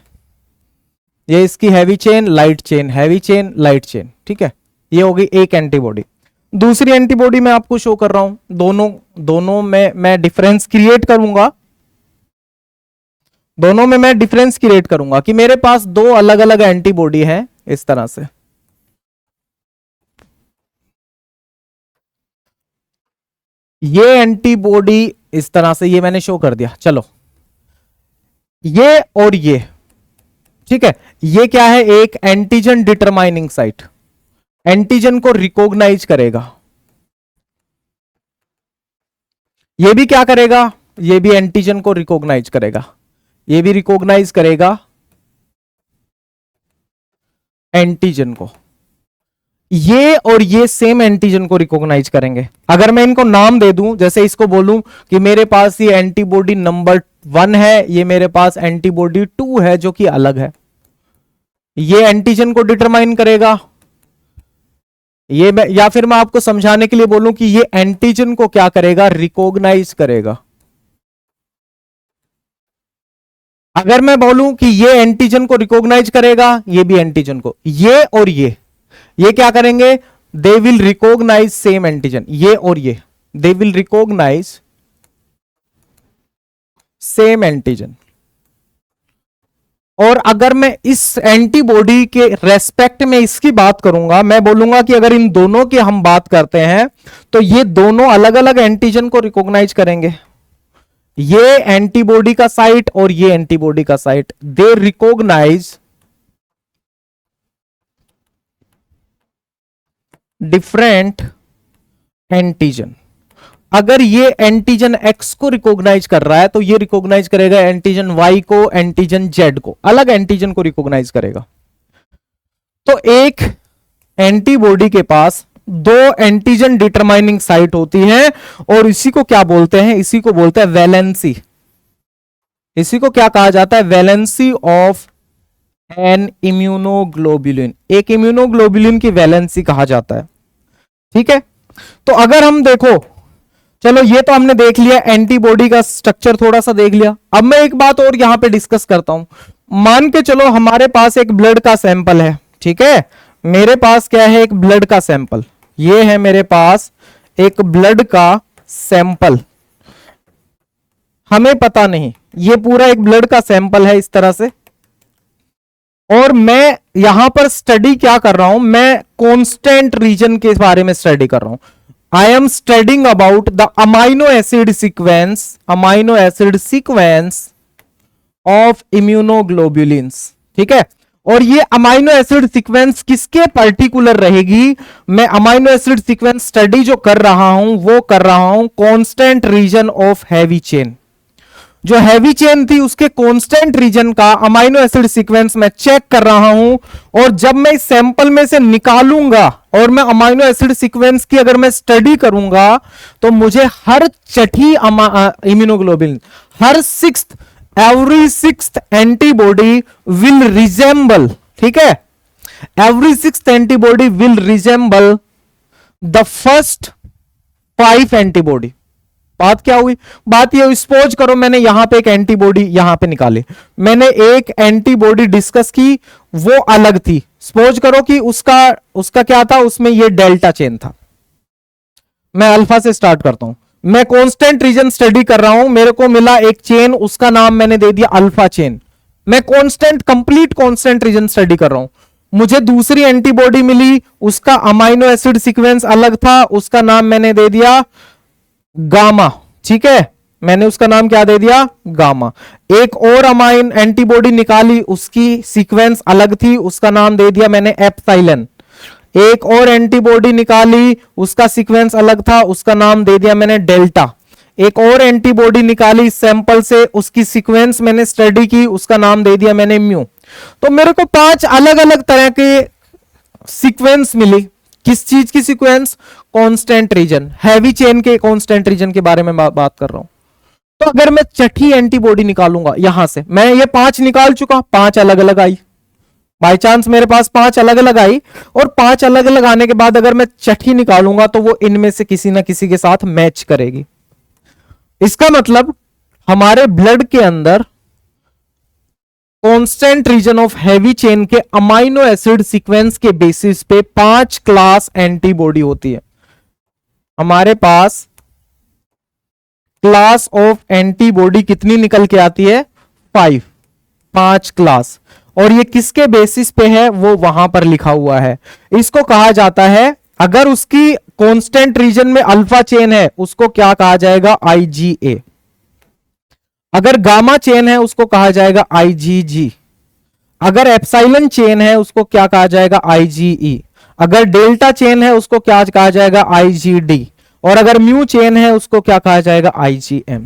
Speaker 1: ये इसकी heavy chain light chain, heavy chain light chain, ठीक है, ये होगी एक एंटीबॉडी। दूसरी एंटीबॉडी मैं आपको शो कर रहा हूं, दोनों में मैं डिफरेंस क्रिएट करूंगा, दोनों में मैं डिफरेंस क्रिएट करूंगा कि मेरे पास दो अलग अलग एंटीबॉडी हैं इस तरह से। ये एंटीबॉडी इस तरह से, ये मैंने शो कर दिया। चलो ये और ये, ठीक है, ये क्या है, एक एंटीजन डिटरमाइनिंग साइट, एंटीजन को रिकॉग्नाइज करेगा। ये भी क्या करेगा, ये भी एंटीजन को रिकॉग्नाइज करेगा, ये भी रिकॉग्नाइज करेगा एंटीजन को। ये और ये सेम एंटीजन को रिकॉग्नाइज करेंगे। अगर मैं इनको नाम दे दूं, जैसे इसको बोलूं कि मेरे पास ये एंटीबॉडी नंबर 1 है, ये मेरे पास एंटीबॉडी 2 है जो कि अलग है, ये एंटीजन को डिटरमाइन करेगा। ये मैं, या फिर मैं आपको समझाने के लिए बोलूं कि ये एंटीजन को क्या करेगा, रिकॉग्नाइज करेगा। अगर मैं बोलूं कि ये एंटीजन को रिकॉग्नाइज करेगा, ये भी एंटीजन को, ये और ये क्या करेंगे, they will recognise same antigen, ये और ये they will recognise same antigen. और अगर मैं इस एंटीबॉडी के रेस्पेक्ट में इसकी बात करूंगा, मैं बोलूंगा कि अगर इन दोनों की हम बात करते हैं तो ये दोनों अलग अलग एंटीजन को रिकॉग्नाइज करेंगे। ये एंटीबॉडी का साइट और ये एंटीबॉडी का साइट, दे रिकॉग्नाइज डिफरेंट एंटीजन। अगर ये एंटीजन एक्स को रिकॉग्नाइज कर रहा है तो ये रिकॉग्नाइज करेगा एंटीजन वाई को, एंटीजन जेड को, अलग एंटीजन को रिकॉग्नाइज करेगा। तो एक एंटीबॉडी के पास दो एंटीजन डिटरमाइनिंग साइट होती है और इसी को क्या बोलते हैं, इसी को बोलते हैं वैलेंसी। इसी को क्या कहा जाता है, वैलेंसी ऑफ एन इम्यूनोग्लोबुलिन। एक इम्यूनोग्लोबुलिन की वैलेंसी कहा जाता है, ठीक है। तो अगर हम देखो, चलो ये तो हमने देख लिया, एंटीबॉडी का स्ट्रक्चर थोड़ा सा देख लिया। अब मैं एक बात और यहां पे डिस्कस करता हूं। मान के चलो हमारे पास एक ब्लड का सैंपल है, ठीक है, मेरे पास क्या है, एक ब्लड का सैंपल, ये है मेरे पास एक ब्लड का सैंपल, हमें पता नहीं, ये पूरा एक ब्लड का सैंपल है इस तरह से। और मैं यहां पर स्टडी क्या कर रहा हूं, मैं कांस्टेंट रीजन के बारे में स्टडी कर रहा हूं। I am studying about the amino acid sequence of immunoglobulins, ठीक है। और ये अमाइनो एसिड सीक्वेंस किसके पर्टिकुलर रहेगी? मैं अमाइनो एसिड सीक्वेंस स्टडी जो कर रहा हूं वो कर रहा हूं constant region of heavy chain. जो हैवी चेन थी उसके कांस्टेंट रीजन का अमाइनो एसिड सीक्वेंस मैं चेक कर रहा हूं, और जब मैं इस सैंपल में से निकालूंगा और मैं अमाइनो एसिड सीक्वेंस की अगर मैं स्टडी करूंगा तो मुझे हर छठी immunoglobulin, her sixth, every sixth antibody will resemble, ठीक है, every sixth antibody will resemble the first 5 antibody. बात क्या हुई? बात ये, सपोज करो मैंने यहां पे एक एंटीबॉडी यहां पे निकाली, मैंने एक एंटीबॉडी डिस्कस की, वो अलग थी। सपोज करो कि उसका क्या था, उसमें ये डेल्टा चेन था। मैं अल्फा से स्टार्ट करता हूं, मैं कांस्टेंट रीजन स्टडी कर रहा हूं, मेरे को मिला एक चेन, उसका नाम मैंने दे दिया अल्फा चेन। मैं कंप्लीट कांस्टेंट रीजन स्टडी कर रहा हूं। मुझे दूसरी एंटीबॉडी मिली, उसका अमाइनो एसिड सीक्वेंस अलग था, उसका नाम मैंने दे दिया गामा, ठीक है, मैंने उसका नाम क्या दे दिया? गामा। एक और अमाइन एंटीबॉडी निकाली, उसकी सीक्वेंस अलग थी, उसका नाम दे दिया मैंने एप्सिलॉन। एक और एंटीबॉडी निकाली, उसका सीक्वेंस अलग था, उसका नाम दे दिया मैंने डेल्टा। एक और एंटीबॉडी निकाली सैंपल से, उसकी सीक्वेंस मैंने स्टडी की, उसका नाम दे दिया मैंने म्यू। तो मेरे को 5 अलग अलग तरह के सीक्वेंस मिली। किस चीज की sequence? Constant region, heavy chain के कांस्टेंट रीजन के बारे में बात कर रहा हूं। तो अगर मैं छठी एंटीबॉडी निकालूंगा यहां से, मैं ये 5 निकाल चुका, 5 अलग अलग आई, बाय चांस मेरे पास 5 अलग अलग आई, और 5 अलग अलग आने के बाद अगर मैं छठी निकालूंगा तो वो इनमें से किसी ना किसी के साथ मैच करेगी। इसका मतलब हमारे ब्लड के अंदर constant region of heavy chain के अमाइनो एसिड सीक्वेंस के बेसिस पे 5 क्लास एंटीबॉडी होती है। हमारे पास क्लास ऑफ एंटीबॉडी कितनी निकल के आती है? 5 क्लास। और ये किसके बेसिस पे है वो वहां पर लिखा हुआ है। इसको कहा जाता है, अगर उसकी कांस्टेंट रीजन में अल्फा चेन है उसको क्या कहा जाएगा? IgA। अगर गामा चेन है उसको कहा जाएगा IgG। अगर एप्सिलॉन चेन है उसको क्या कहा जाएगा? IgE। अगर डेल्टा चेन है उसको क्या कहा जाएगा? IgD। और अगर म्यू चेन है उसको क्या कहा जाएगा? IgM।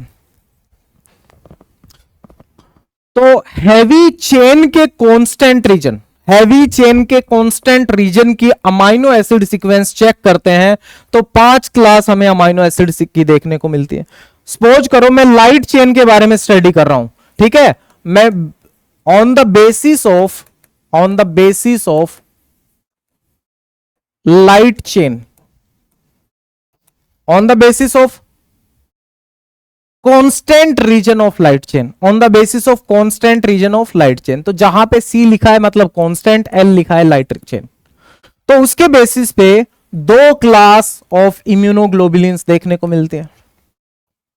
Speaker 1: तो हैवी चेन के कांस्टेंट रीजन, हैवी चेन के कांस्टेंट रीजन की अमाइनो एसिड सीक्वेंस चेक करते हैं तो 5 क्लास हमें अमाइनो एसिड की देखने को मिलती है। सपोज करो मैं लाइट चेन के बारे में स्टडी कर रहा हूं, ठीक है, मैं on the basis of light chain, on the basis of constant region of light chain, on the basis of constant region of light chain, तो जहां पे C लिखा है मतलब कांस्टेंट, L लिखा है लाइट चेन, तो उसके बेसिस पे 2 क्लास ऑफ इम्यूनोग्लोबुलिन्स देखने को मिलते हैं।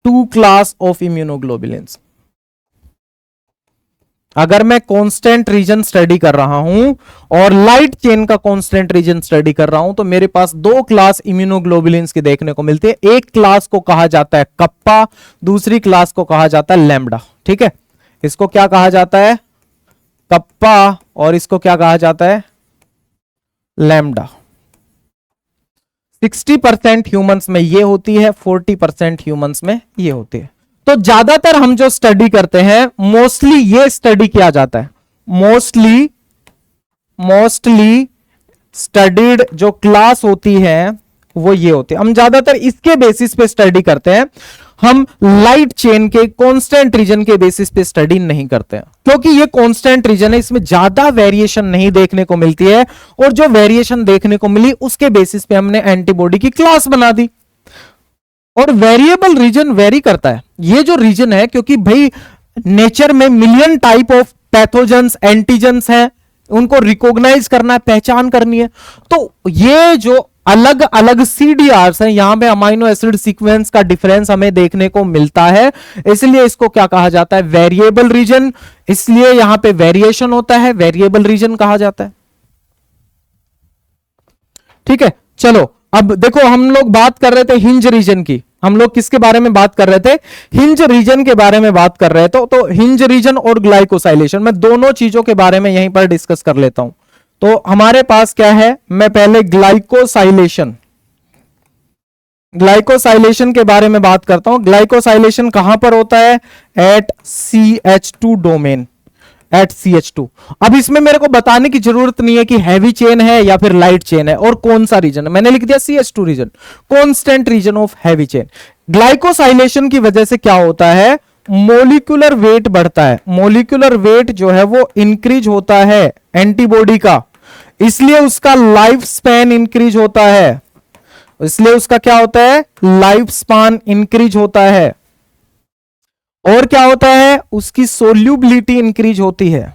Speaker 1: 2 क्लास ऑफ इम्यूनोग्लोबुलिन्स। अगर मैं कांस्टेंट रीजन स्टडी कर रहा हूं और लाइट चेन का कांस्टेंट रीजन स्टडी कर रहा हूं तो मेरे पास 2 क्लास इम्यूनोग्लोबुलिन्स की देखने को मिलती है। एक क्लास को कहा जाता है कप्पा, दूसरी क्लास को कहा जाता है लैम्बडा, ठीक है। इसको क्या कहा जाता है? कप्पा, और इसको क्या कहा जाता है? लैम्बडा। 60% ह्यूमंस में ये होती है, 40% ह्यूमंस में ये होती है। तो ज्यादातर हम जो स्टडी करते हैं मोस्टली ये स्टडी किया जाता है, मोस्टली स्टडीड जो क्लास होती है वो ये होती है। हम ज्यादातर इसके बेसिस पे स्टडी करते हैं, हम लाइट चेन के कांस्टेंट रीजन के बेसिस पे स्टडी नहीं करते हैं, क्योंकि ये कांस्टेंट रीजन है, इसमें ज्यादा वेरिएशन नहीं देखने को मिलती है, और जो वेरिएशन देखने को मिली उसके बेसिस पे हमने एंटीबॉडी की क्लास बना दी। और वेरिएबल रीजन वेरी करता है, ये जो रीजन है, क्योंकि भाई नेचर में million type of pathogens, antigens हैं, उनको रिकॉग्नाइज करना है, पहचान करनी है। तो ये जो अलग अलग CDRs हैं, यहां पे अमाइनो एसिड सीक्वेंस का डिफरेंस हमें देखने को मिलता है, इसलिए इसको क्या कहा जाता है? Variable region. इसलिए यहां पे वेरिएशन होता है, वेरिएबल रीजन कहा जाता है, ठीक है। चलो अब देखो, हम लोग बात कर रहे थे हिंज रीजन की, हम लोग किसके बारे में बात कर रहे थे? हिंज रीजन के बारे में बात कर रहे थे। तो हिंज रीजन और ग्लाइकोसाइलेशन, मैं दोनों चीजों के बारे में यहीं पर डिस्कस कर लेता हूं। तो हमारे पास क्या है, मैं पहले ग्लाइकोसाइलेशन के बारे में बात करता हूं। ग्लाइकोसाइलेशन कहां पर होता है? At CH2 domain, at CH2। अब इसमें मेरे को बताने की जरूरत नहीं है कि हैवी चेन है या फिर लाइट चेन है और कौन सा रीजन है, मैंने लिख दिया CH2 region, constant region of heavy chain. Glycosylation की वजह से क्या होता है? मोलिकुलर वेट बढ़ता है। मोलिकुलर वेट जो है वो इंक्रीज होता है एंटीबॉडी का, इसलिए उसका लाइफ स्पैन इंक्रीज होता है। इसलिए उसका क्या होता है? लाइफ स्पान इंक्रीज होता है। और क्या होता है? उसकी सोल्यूबिलिटी इंक्रीज होती है।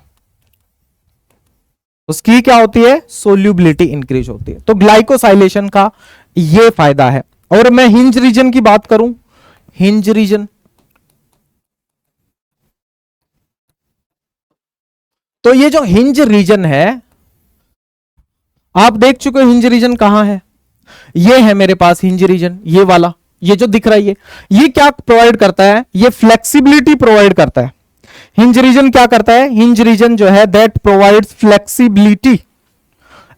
Speaker 1: उसकी क्या होती है? सोल्यूबिलिटी इंक्रीज होती है। तो ग्लाइकोसाइलेशन का ये फायदा है। और मैं हिंज रीजन की बात करूं, हिंज रीजन, तो ये जो हिंज रीजन है, आप देख चुके हो हिंज रीजन कहां है? ये है मेरे पास हिंज रीजन, ये वाला, ये जो दिख रहा है ये क्या प्रोवाइड करता है? ये फ्लेक्सिबिलिटी प्रोवाइड करता है। हिंज रीजन क्या करता है? हिंज रीजन जो है दैट प्रोवाइड्स फ्लेक्सिबिलिटी,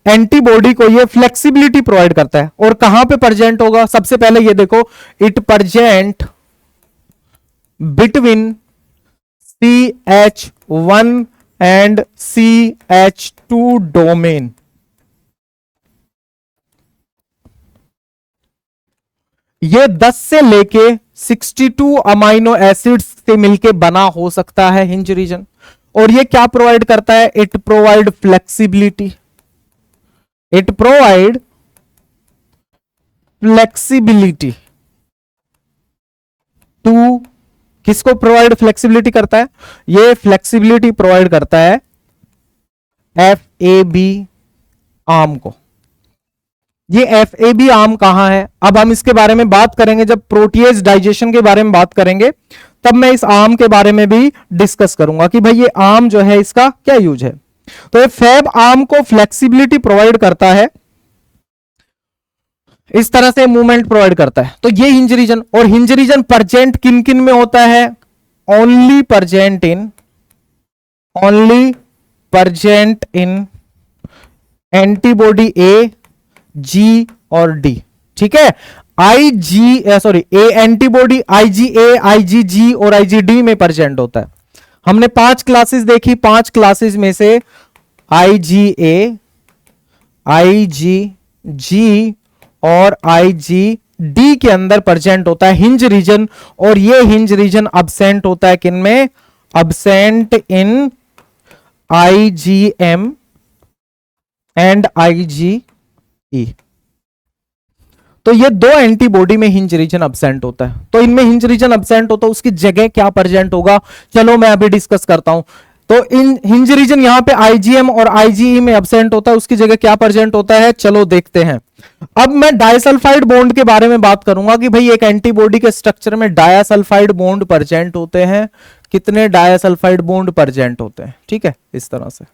Speaker 1: एंटीबॉडी को ये फ्लेक्सिबिलिटी प्रोवाइड करता है। और कहां पे प्रेजेंट होगा? सबसे पहले ये देखो, it present between CH1 and CH2 domain. ये 10 से लेके 62 अमाइनो एसिड्स से मिलके बना हो सकता है हिंज रीजन। और ये क्या प्रोवाइड करता है? It provide flexibility, it provide flexibility to, किसको प्रोवाइड फ्लेक्सिबिलिटी करता है? ये फ्लेक्सिबिलिटी प्रोवाइड करता है FAB आर्म को। ये FAB आर्म कहां है? अब हम इसके बारे में बात करेंगे जब प्रोटीएज डाइजेशन के बारे में बात करेंगे, तब मैं इस आर्म के बारे में भी डिस्कस करूंगा कि भाई ये आर्म जो है इसका क्या यूज है। तो ये फैब आर्म को फ्लेक्सिबिलिटी प्रोवाइड करता है, इस तरह से मूवमेंट प्रोवाइड करता है। तो ये हिंज रीजन, और हिंज रीजन प्रेजेंट किन किन में होता है? Only present in antibody A, G और D, ठीक है। ए एंटीबॉडी IgA, IgG और IgD में प्रेजेंट होता है। हमने 5 क्लासेस देखी, 5 क्लासेस में से IgA, IgG और IgD के अंदर प्रेजेंट होता है हिंज रीजन। और ये हिंज रीजन अब्सेंट होता है किन में? Absent in IgM and IgE। तो ये दो एंटीबॉडी में हिंज रीजन अब्सेंट होता है। तो इनमें हिंज रीजन अब्सेंट होता है, उसकी जगह क्या प्रेजेंट होगा? चलो मैं अभी डिस्कस करता हूं। तो इन हिंज रीजन यहां पे IgM और IgE में अब्सेंट होता है, उसकी जगह क्या प्रेजेंट होता है? चलो देखते हैं। अब मैं डाइसल्फाइड बॉन्ड के बारे में बात करूंगा कि भाई एक एंटीबॉडी के स्ट्रक्चर में डाइसल्फाइड बॉन्ड प्रेजेंट होते हैं। कितने डाइसल्फाइड बॉन्ड प्रेजेंट होते हैं? ठीक है, इस तरह से।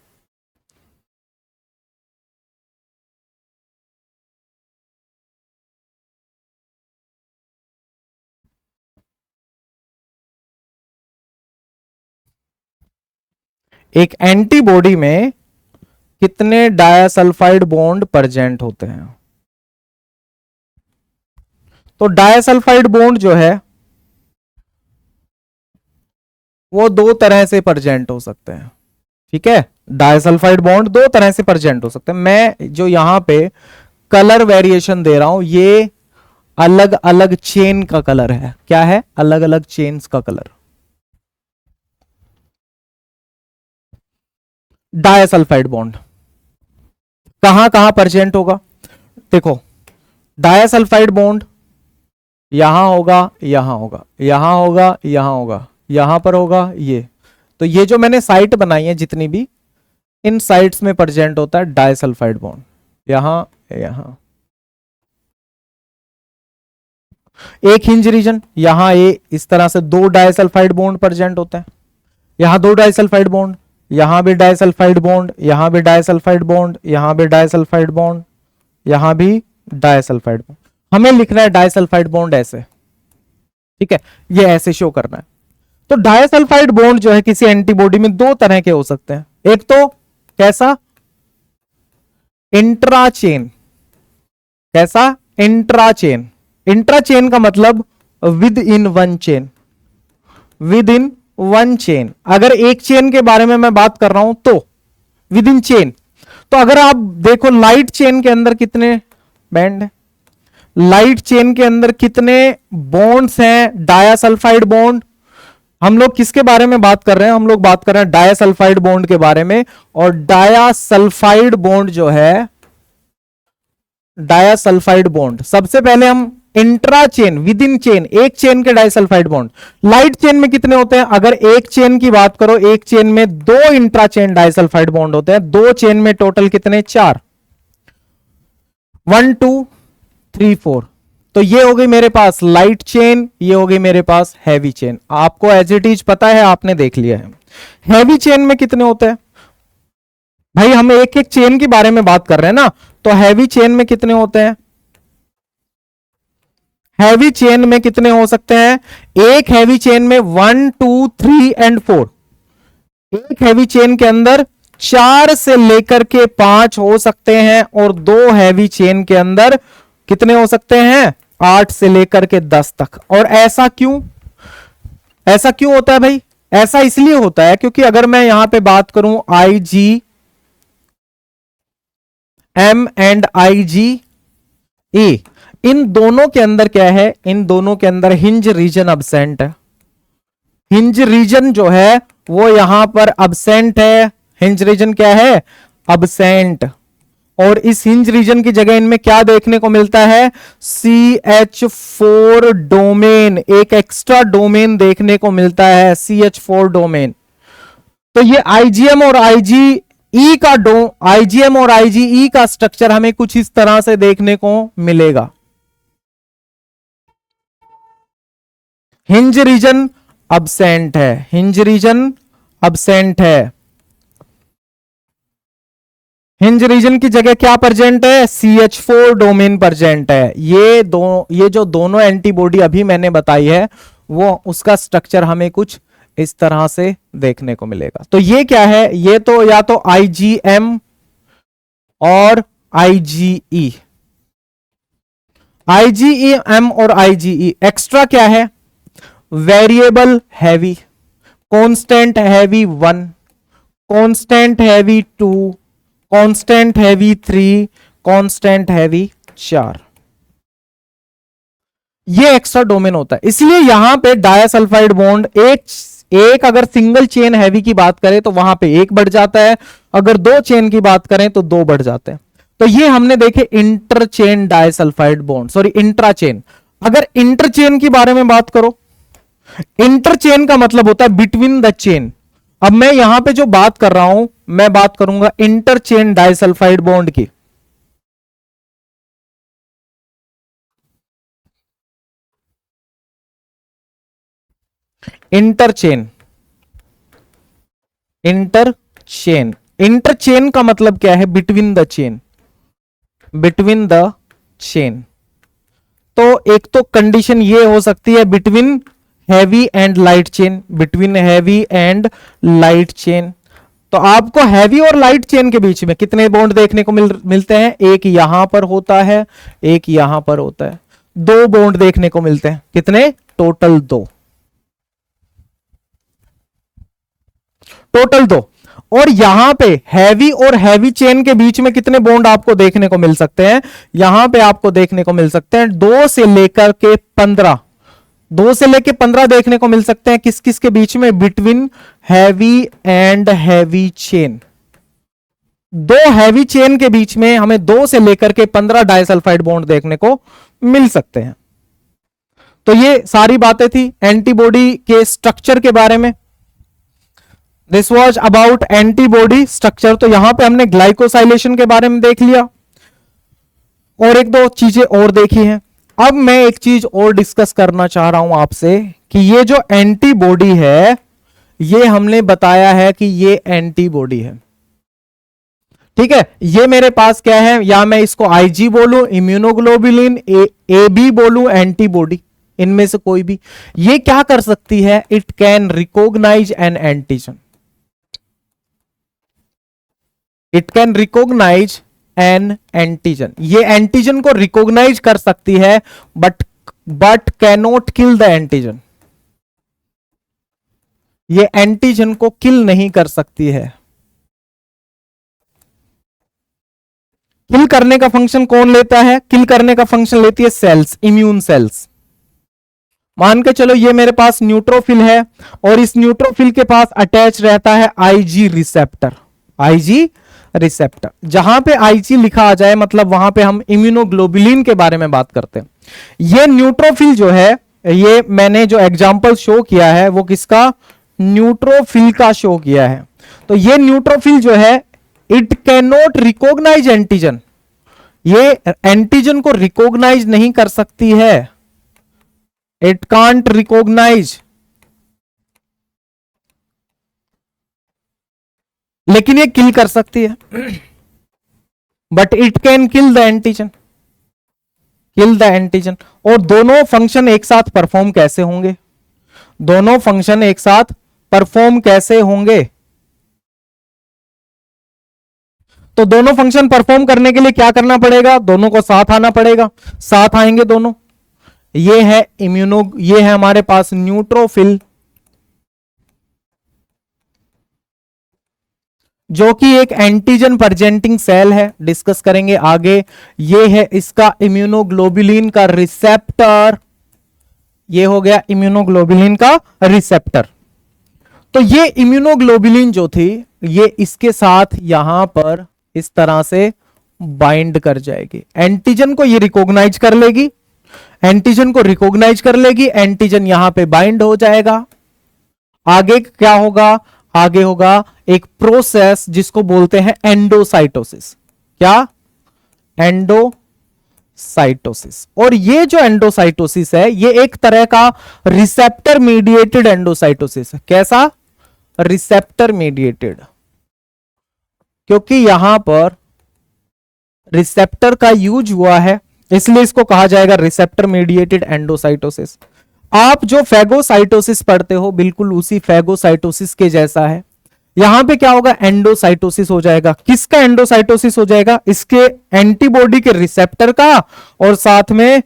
Speaker 1: एक एंटीबॉडी में कितने डायसल्फाइड बॉन्ड प्रेजेंट होते हैं? तो डायसल्फाइड बॉन्ड जो है वो दो तरह से प्रेजेंट हो सकते हैं, ठीक है। डायसल्फाइड बॉन्ड दो तरह से प्रेजेंट हो सकते हैं। मैं जो यहां पे कलर वेरिएशन दे रहा हूं, ये अलग अलग चेन का कलर है। क्या है? अलग अलग चेन्स का कलर। डायसल्फाइड बॉन्ड कहां कहां प्रेजेंट होगा? देखो, डायसल्फाइड बॉन्ड यहां होगा, यहां होगा, यहां होगा, यहां होगा, यहां पर होगा ये। तो ये जो मैंने साइट बनाई है जितनी भी, इन साइट्स में प्रेजेंट होता है डायसल्फाइड बॉन्ड। यहां, यहां एक हिंज रीजन, यहां इस तरह से दो डायसल्फाइड बॉन्ड प्रेजेंट होते हैं। यहां दो डायसल्फाइड बॉन्ड, यहां भी डायसल्फाइड बॉन्ड, यहां भी डायसल्फाइड बॉन्ड, यहां भी डायसल्फाइड बॉन्ड, यहां भी डायसल्फाइड बॉन्ड। हमें लिखना है डायसल्फाइड बॉन्ड ऐसे, ठीक है, ये ऐसे शो करना है। तो डायसल्फाइड बॉन्ड जो है किसी एंटीबॉडी में दो तरह के हो सकते हैं। एक तो कैसा, इंट्राचेन। कैसा, इंट्राचेन। इंट्राचेन का मतलब with in one chain, with in one chain. अगर एक चेन के बारे में मैं बात कर रहा हूं तो विद इन चेन। तो अगर आप देखो लाइट चेन के अंदर कितने बैंड है, लाइट चेन के अंदर कितने बॉन्ड्स हैं, डायासल्फाइड बॉन्ड। हम लोग किसके बारे में बात कर रहे हैं, हम लोग बात कर रहे हैं डायासल्फाइड बॉन्ड के बारे में। और डायासल्फाइड बॉन्ड जो है, डायासल्फाइड बॉन्ड सबसे पहले हम intra chain, with in chain, एक चेन के डाइसल्फाइड बॉन्ड। लाइट चेन में कितने होते हैं, अगर एक चेन की बात करो, एक चेन में दो इंट्रा चेन डाइसल्फाइड बॉन्ड होते हैं। दो चेन में टोटल कितने, चार, 1 2 3 4। तो ये हो गई मेरे पास लाइट चेन, ये हो गई मेरे पास हैवी चेन। आपको एज इट इज पता है, आपने देख लिया है। हैवी चेन में कितने होते हैं भाई, हम एक एक चेन के बारे में बात कर रहे हैं ना। तो हैवी चेन में कितने होते हैं, हैवी चेन में कितने हो सकते हैं, एक हैवी चेन में 1 2 3 एंड 4। एक हैवी चेन के अंदर 4 से लेकर के 5 हो सकते हैं, और दो हैवी चेन के अंदर कितने हो सकते हैं, 8 से लेकर के 10 तक। और ऐसा क्यों, ऐसा क्यों होता है भाई, ऐसा इसलिए होता है क्योंकि अगर मैं यहां पे बात करूं IG M and IG E, इन दोनों के अंदर क्या है, इन दोनों के अंदर हिंज रीजन अब्सेंट है। हिंज रीजन जो है वो यहां पर अब्सेंट है। हिंज रीजन क्या है, अब्सेंट। और इस हिंज रीजन की जगह इनमें क्या देखने को मिलता है, CH4 डोमेन, एक एक्स्ट्रा डोमेन देखने को मिलता है, CH4 डोमेन। तो ये IgM और IgE का स्ट्रक्चर हमें कुछ इस तरह से देखने को मिलेगा। हिंज रीजन अब्सेंट है, हिंज रीजन अब्सेंट है। हिंज रीजन की जगह क्या प्रेजेंट है, CH4 डोमेन प्रेजेंट है। ये जो दोनों एंटीबॉडी अभी मैंने बताई है, वो उसका स्ट्रक्चर हमें कुछ इस तरह से देखने को मिलेगा। तो ये क्या है, ये तो या तो IgM और IgE, IgM और IgE। एक्स्ट्रा क्या है, variable heavy, constant heavy 1, constant heavy 2, constant heavy 3, constant heavy 4। ये एक्स्ट्रा डोमेन होता है। इसलिए यहां पे डायासल्फाइड बॉन्ड एक अगर सिंगल चेन हैवी की बात करें तो वहां पे एक बढ़ जाता है, अगर दो चेन की बात करें तो दो बढ़ जाते हैं। तो ये हमने देखे इंटरचेन डायसल्फाइड बॉन्ड, सॉरी इंट्राचेन। अगर इंटरचेन की बारे में बात करो, इंटरचेन का मतलब होता है बिटवीन द चेन। अब मैं यहां पे जो बात कर रहा हूं, मैं बात करूंगा इंटरचेन डायसल्फाइड बॉन्ड की। इंटरचेन, इंटरचेन, इंटरचेन का मतलब क्या है, between the chain, between the chain. तो एक तो कंडीशन ये हो सकती है between heavy and light chain, between heavy and light chain. तो आपको हैवी और लाइट चेन के बीच में कितने बॉन्ड देखने को मिलते हैं, एक यहां पर होता है, एक यहां पर होता है। दो बॉन्ड देखने को मिलते हैं, कितने, टोटल दो, टोटल दो। और यहां पे हैवी और हैवी चेन के बीच में कितने बॉन्ड आपको देखने को मिल सकते हैं, यहां पे आपको देखने को मिल सकते हैं 2 से लेकर के 15, 2 से लेकर 15 देखने को मिल सकते हैं। किस किस के बीच में, between heavy and heavy chain. दो हैवी चेन के बीच में हमें 2 से लेकर के 15 डाइसल्फाइड बॉन्ड देखने को मिल सकते हैं। तो ये सारी बातें थी एंटीबॉडी के स्ट्रक्चर के बारे में। This was about antibody structure. तो यहां पे हमने ग्लाइकोसाइलेशन के बारे में देख लिया और एक दो चीजें और देखी हैं। अब मैं एक चीज और डिस्कस करना चाह रहा हूं आपसे कि ये जो एंटीबॉडी है, ये हमने बताया है कि ये एंटीबॉडी है, ठीक है। ये मेरे पास क्या है, या मैं इसको IG बोलूं इम्यूनोग्लोबुलिन, AB बोलूं एंटीबॉडी, इनमें से कोई भी। ये क्या कर सकती है, it can recognise an antigen, it can recognise an antigen, ये एंटीजन को रिकॉग्नाइज कर सकती है, but cannot kill the antigen, ये एंटीजन को किल नहीं कर सकती है। किल करने का फंक्शन कौन लेता है, किल करने का फंक्शन लेती है सेल्स, इम्यून सेल्स। मान के चलो ये मेरे पास न्यूट्रोफिल है और इस न्यूट्रोफिल के पास अटैच रहता है आईजी रिसेप्टर, आईजी रिसेप्टर। जहां पे आईजी लिखा आ जाए मतलब वहां पे हम इम्यूनोग्लोबुलिन के बारे में बात करते हैं। ये न्यूट्रोफिल जो है, ये मैंने जो एग्जांपल शो किया है वो किसका, न्यूट्रोफिल का शो किया है। तो ये न्यूट्रोफिल जो है it can not recognise antigen, ये एंटीजन को रिकॉग्नाइज नहीं कर सकती है, इट कांट रिकॉग्नाइज, लेकिन ये किल कर सकती है, but it can kill the antigen, kill the antigen. और दोनों फंक्शन एक साथ परफॉर्म कैसे होंगे, दोनों फंक्शन एक साथ परफॉर्म कैसे होंगे, तो दोनों फंक्शन परफॉर्म करने के लिए क्या करना पड़ेगा, दोनों को साथ आना पड़ेगा, साथ आएंगे दोनों। ये है ये है हमारे पास न्यूट्रोफिल, जो कि एक एंटीजन प्रेजेंटिंग सेल है, डिस्कस करेंगे आगे। ये है इसका इम्यूनोग्लोबुलिन का रिसेप्टर, ये हो गया इम्यूनोग्लोबुलिन का रिसेप्टर। तो ये इम्यूनोग्लोबुलिन जो थी ये इसके साथ यहां पर इस तरह से बाइंड कर जाएगी, एंटीजन को ये रिकॉग्नाइज कर लेगी, एंटीजन को रिकॉग्नाइज कर लेगी, एंटीजन यहां पे बाइंड हो जाएगा। आगे क्या होगा, आगे होगा एक प्रोसेस जिसको बोलते हैं एंडोसाइटोसिस। क्या, एंडोसाइटोसिस। और ये जो एंडोसाइटोसिस है ये एक तरह का रिसेप्टर मीडिएटेड एंडोसाइटोसिस है। कैसा, रिसेप्टर मीडिएटेड, क्योंकि यहां पर रिसेप्टर का यूज हुआ है इसलिए इसको कहा जाएगा रिसेप्टर मीडिएटेड एंडोसाइटोसिस। आप जो फेगोसाइटोसिस पढ़ते हो बिल्कुल उसी फेगोसाइटोसिस के जैसा है। यहां पे क्या होगा, एंडोसाइटोसिस हो जाएगा। किसका एंडोसाइटोसिस हो जाएगा, इसके एंटीबॉडी के रिसेप्टर का और साथ में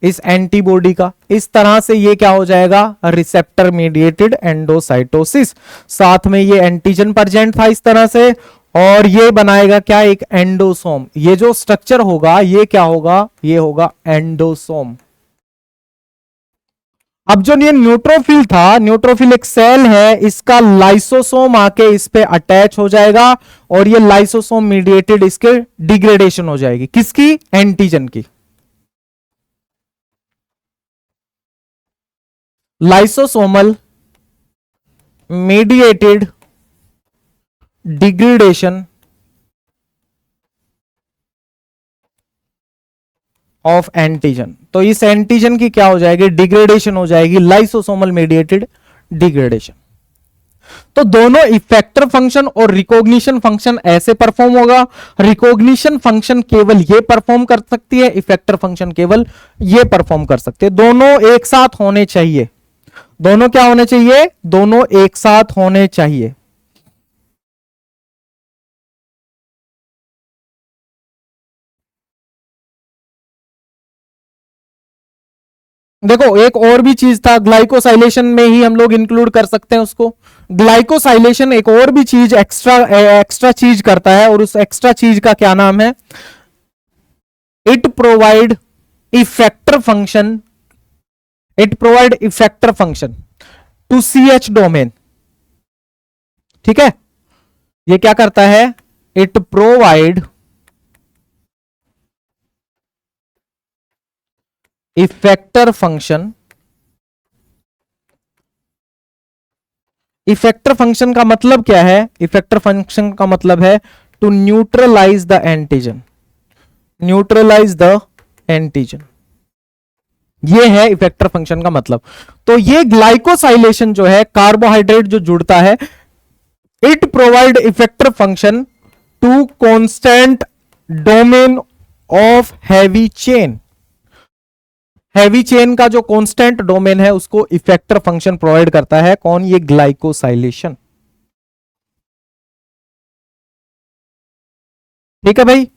Speaker 1: इस एंटीबॉडी का। इस तरह से ये क्या हो जाएगा, रिसेप्टर मीडिएटेड एंडोसाइटोसिस। साथ में ये एंटीजन प्रेजेंट था इस तरह से, और ये बनाएगा क्या, एक एंडोसोम। ये जो स्ट्रक्चर होगा ये क्या होगा, ये होगा एंडोसोम। अब जो ये न्यूट्रोफिल था, न्यूट्रोफिल एक सेल है, इसका लाइसोसोम आके इस पे अटैच हो जाएगा और ये लाइसोसोम मीडिएटेड इसके डिग्रेडेशन हो जाएगी। किसकी, एंटीजन की। Lysosomal mediated degradation of antigen. तो इस एंटीजन की क्या हो जाएगी, डिग्रेडेशन हो जाएगी, लाइसोसोमल मीडिएटेड डिग्रेडेशन। तो दोनों इफेक्टर फंक्शन और रिकॉग्निशन फंक्शन ऐसे परफॉर्म होगा। रिकॉग्निशन फंक्शन केवल ये परफॉर्म कर सकती है, इफेक्टर फंक्शन केवल ये परफॉर्म कर सकते हैं। दोनों एक साथ होने चाहिए, दोनों क्या होने चाहिए, दोनों एक साथ होने चाहिए। देखो एक और भी चीज था, ग्लाइकोसाइलेशन में ही हम लोग इंक्लूड कर सकते हैं उसको। ग्लाइकोसाइलेशन एक और भी चीज एक्स्ट्रा चीज करता है और उस एक्स्ट्रा चीज का क्या नाम है, it provide effector function, it provide effector function to CH domain. ठीक है, ये क्या करता है, it provide effector function. Effector function का मतलब क्या है, इफेक्टर फंक्शन का मतलब है to neutralise the antigen, neutralise the antigen, ये है इफेक्टर फंक्शन का मतलब। तो ये ग्लाइकोसाइलेशन जो है, कार्बोहाइड्रेट जो जुड़ता है, it provide effector function to constant domain of heavy chain. Heavy chain का जो कांस्टेंट डोमेन है उसको इफेक्टर फंक्शन प्रोवाइड करता है। कौन? ये ग्लाइकोसाइलेशन। ठीक है भाई।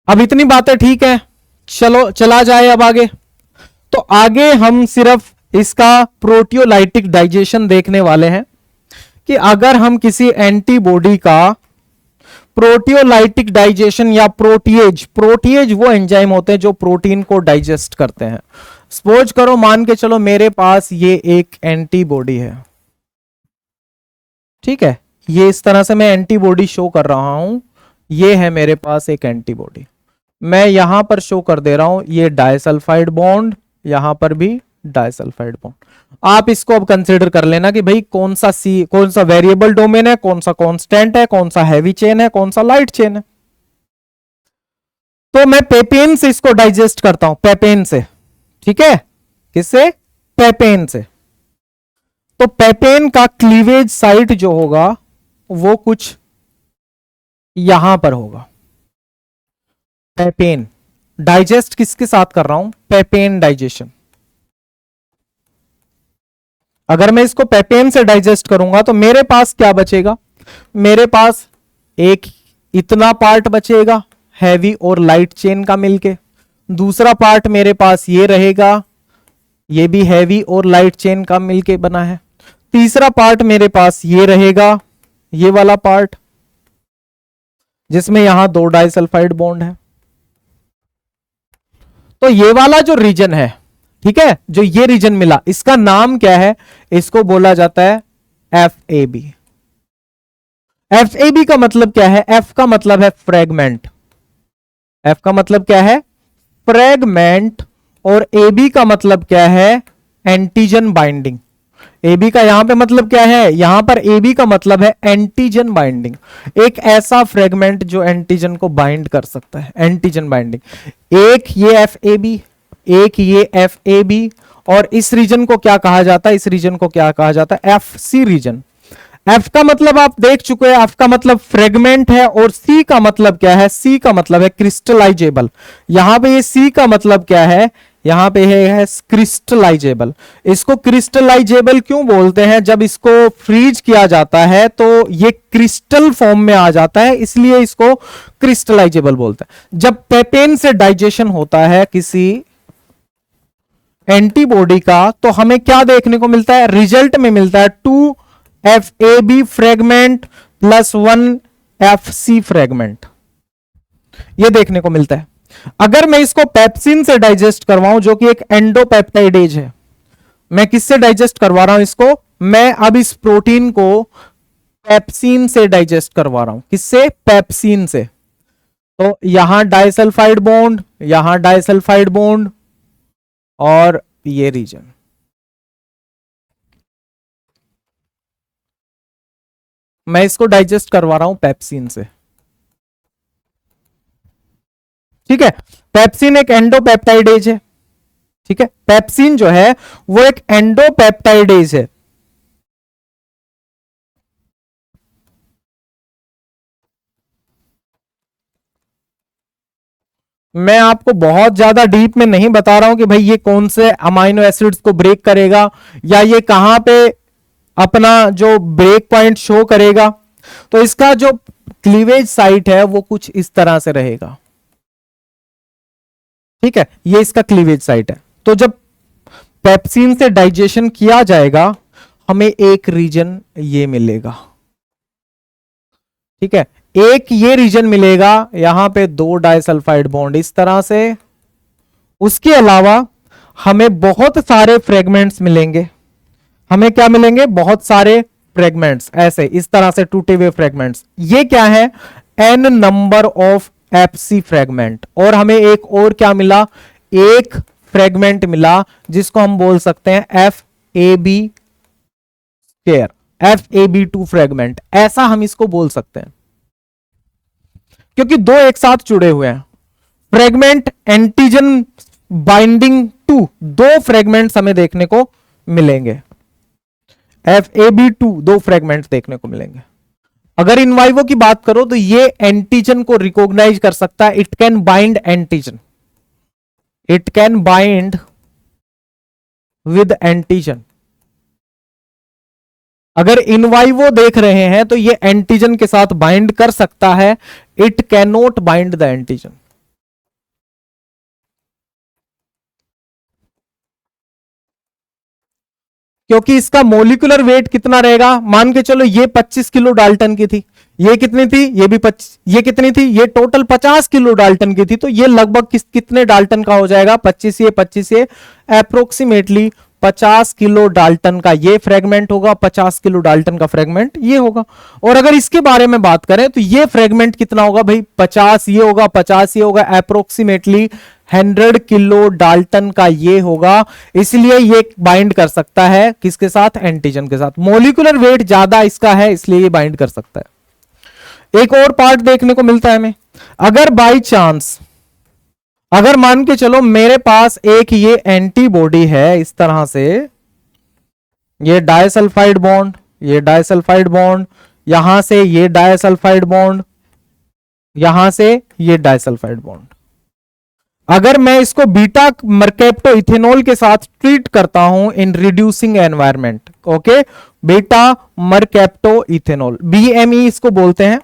Speaker 1: अब इतनी बातें ठीक है, चलो चला जाए अब आगे। तो आगे हम सिर्फ इसका प्रोटियोलाइटिक डाइजेशन देखने वाले हैं कि अगर हम किसी एंटीबॉडी का प्रोटियोलाइटिक डाइजेशन या प्रोटीएज वो एंजाइम होते हैं जो प्रोटीन को डाइजेस्ट करते हैं। सपोज करो, मान के चलो मेरे पास ये एक एंटीबॉडी है, ठीक है, ये इस तरह से मैं एंटीबॉडी शो कर रहा हूं। ये है मेरे पास एक एंटीबॉडी, मैं यहां पर शो कर दे रहा हूं ये डाइसल्फाइड बॉन्ड, यहां पर भी डाइसल्फाइड बॉन्ड। आप इसको अब कंसीडर कर लेना कि भाई कौन सा वेरिएबल डोमेन है, कौन सा कांस्टेंट है, कौन सा हैवी चेन है, कौन सा लाइट चेन है। तो मैं पेपेन से इसको डाइजेस्ट करता हूं, पेपेन से, ठीक है, किससे? पेपेन से। तो पेपेन का क्लीवेज साइट जो होगा वो कुछ यहां पर होगा। पेपेन डाइजेस्ट किसके साथ कर रहा हूं? पेपेन डाइजेशन। अगर मैं इसको पेपेन से डाइजेस्ट करूंगा तो मेरे पास क्या बचेगा? मेरे पास एक इतना पार्ट बचेगा हैवी और लाइट चेन का मिलके, दूसरा पार्ट मेरे पास ये रहेगा, ये भी हैवी और लाइट चेन का मिलके बना है, तीसरा पार्ट मेरे पास ये रहेगा, ये वाला पार्ट जिसमें यहां 2 डाइसल्फाइड बॉन्ड है। तो ये वाला जो रीजन है, ठीक है, जो ये रीजन मिला, इसका नाम क्या है? इसको बोला जाता है FAB। FAB का मतलब क्या है? F का मतलब है फ्रेगमेंट, F का मतलब क्या है? फ्रेगमेंट, और AB का मतलब क्या है? Antigen binding. AB का यहां पे मतलब क्या है? यहां पर AB का मतलब है एंटीजन बाइंडिंग, एक ऐसा फ्रेगमेंट जो एंटीजन को बाइंड कर सकता है, एंटीजन बाइंडिंग। एक ये FAB, एक ये FAB, और इस रीजन को क्या कहा जाता है? इस रीजन को क्या कहा जाता है? FC reason. F का मतलब आप देख चुके हैं, F का मतलब फ्रेगमेंट है, और C का मतलब क्या है? C का मतलब है क्रिस्टलाइजेबल। यहां पे ये C का मतलब क्या है? यहां पे है क्रिस्टलाइजेबल। इसको क्रिस्टलाइजेबल क्यों बोलते हैं? जब इसको फ्रीज किया जाता है तो ये क्रिस्टल फॉर्म में आ जाता है, इसलिए इसको क्रिस्टलाइजेबल बोलते हैं। जब पेपेन से डाइजेशन होता है किसी एंटीबॉडी का तो हमें क्या देखने को मिलता है? रिजल्ट में मिलता है 2 FAB fragment plus 1 FC fragment, ये देखने को मिलता है। अगर मैं इसको पेप्सिन से डाइजेस्ट करवाऊं, जो कि एक एंडोपेप्टाइडेज है, मैं किससे डाइजेस्ट करवा रहा हूं इसको? मैं अब इस प्रोटीन को पेप्सिन से डाइजेस्ट करवा रहा हूं। किससे? पेप्सिन से। तो यहां डाइसल्फाइड बॉन्ड, यहां डाइसल्फाइड बॉन्ड, और ये रीजन। मैं इसको डाइजेस्ट करवा रहा हूं पेप्सिन से, ठीक है। पेप्सिन एक एंडोपेप्टाइडेज है, ठीक है, पेप्सिन जो है वो एक एंडोपेप्टाइडेज है। मैं आपको बहुत ज्यादा डीप में नहीं बता रहा हूं कि भाई ये कौन से अमाइनो एसिड्स को ब्रेक करेगा या ये कहां पे अपना जो ब्रेक पॉइंट शो करेगा। तो इसका जो क्लीवेज साइट है वो कुछ इस तरह से रहेगा, ठीक है, ये इसका क्लीवेज साइट है। तो जब पेप्सिन से डाइजेशन किया जाएगा हमें एक रीजन ये मिलेगा, ठीक है, एक ये रीजन मिलेगा, यहां पे 2 डाइसल्फाइड बॉन्ड इस तरह से। उसके अलावा हमें बहुत सारे फ्रेगमेंट्स मिलेंगे। हमें क्या मिलेंगे? बहुत सारे फ्रेगमेंट्स, ऐसे इस तरह से टूटे हुए फ्रेगमेंट्स। ये क्या है? n number of FC fragment. और हमें एक और क्या मिला? एक फ्रेगमेंट मिला जिसको हम बोल सकते हैं FAB स्क्वायर, FAB2 फ्रेगमेंट, ऐसा हम इसको बोल सकते हैं, क्योंकि 2 एक साथ जुड़े हुए हैं। फ्रेगमेंट एंटीजन बाइंडिंग 2, 2 फ्रेगमेंट्स हमें देखने को मिलेंगे, FAB2 2 फ्रेगमेंट्स देखने को मिलेंगे। अगर इन वाइवो की बात करो तो ये एंटीजन को रिकॉग्नाइज कर सकता है, it can bind antigen, it can bind with antigen. अगर इन वाइवो देख रहे हैं तो ये एंटीजन के साथ बाइंड कर सकता है, it can not bind the antigen. क्योंकि इसका मोलिकुलर वेट कितना रहेगा, मान के चलो ये 25 किलो डाल्टन की थी, ये कितनी थी, ये भी 25, ये कितनी थी, ये टोटल 50 किलो डाल्टन की थी, तो ये लगभग कितने डाल्टन का हो जाएगा, 25 ये अप्रोक्सीमेटली 50 किलो डाल्टन का ये फ्रेगमेंट होगा, 50 किलो डाल्टन का फ्रेगमेंट ये होगा। और अगर इसके बारे में बात करें तो ये फ्रेगमेंट कितना होगा भाई, 50 ये होगा, 50 ये होगा, अप्रोक्सीमेटली 100 किलो डाल्टन का ये होगा। इसलिए ये बाइंड कर सकता है किसके साथ, एंटीजन के साथ। मोलिकुलर वेट ज्यादा इसका है इसलिए ये बाइंड कर सकता है। एक और पार्ट देखने को मिलता है हमें, अगर बाई चांस, अगर मान के चलो मेरे पास एक ये एंटीबॉडी है इस तरह से, ये डाइसल्फाइड बॉन्ड, ये डाइसल्फाइड बॉन्ड, यहां से ये डाइसल्फाइड बॉन्ड, यहां से ये डाइसल्फाइड बॉन्ड। अगर मैं इसको बीटा मर्केप्टो इथेनॉल के साथ ट्रीट करता हूं in reducing environment, okay, beta mercaptoethanol, BME इसको बोलते हैं।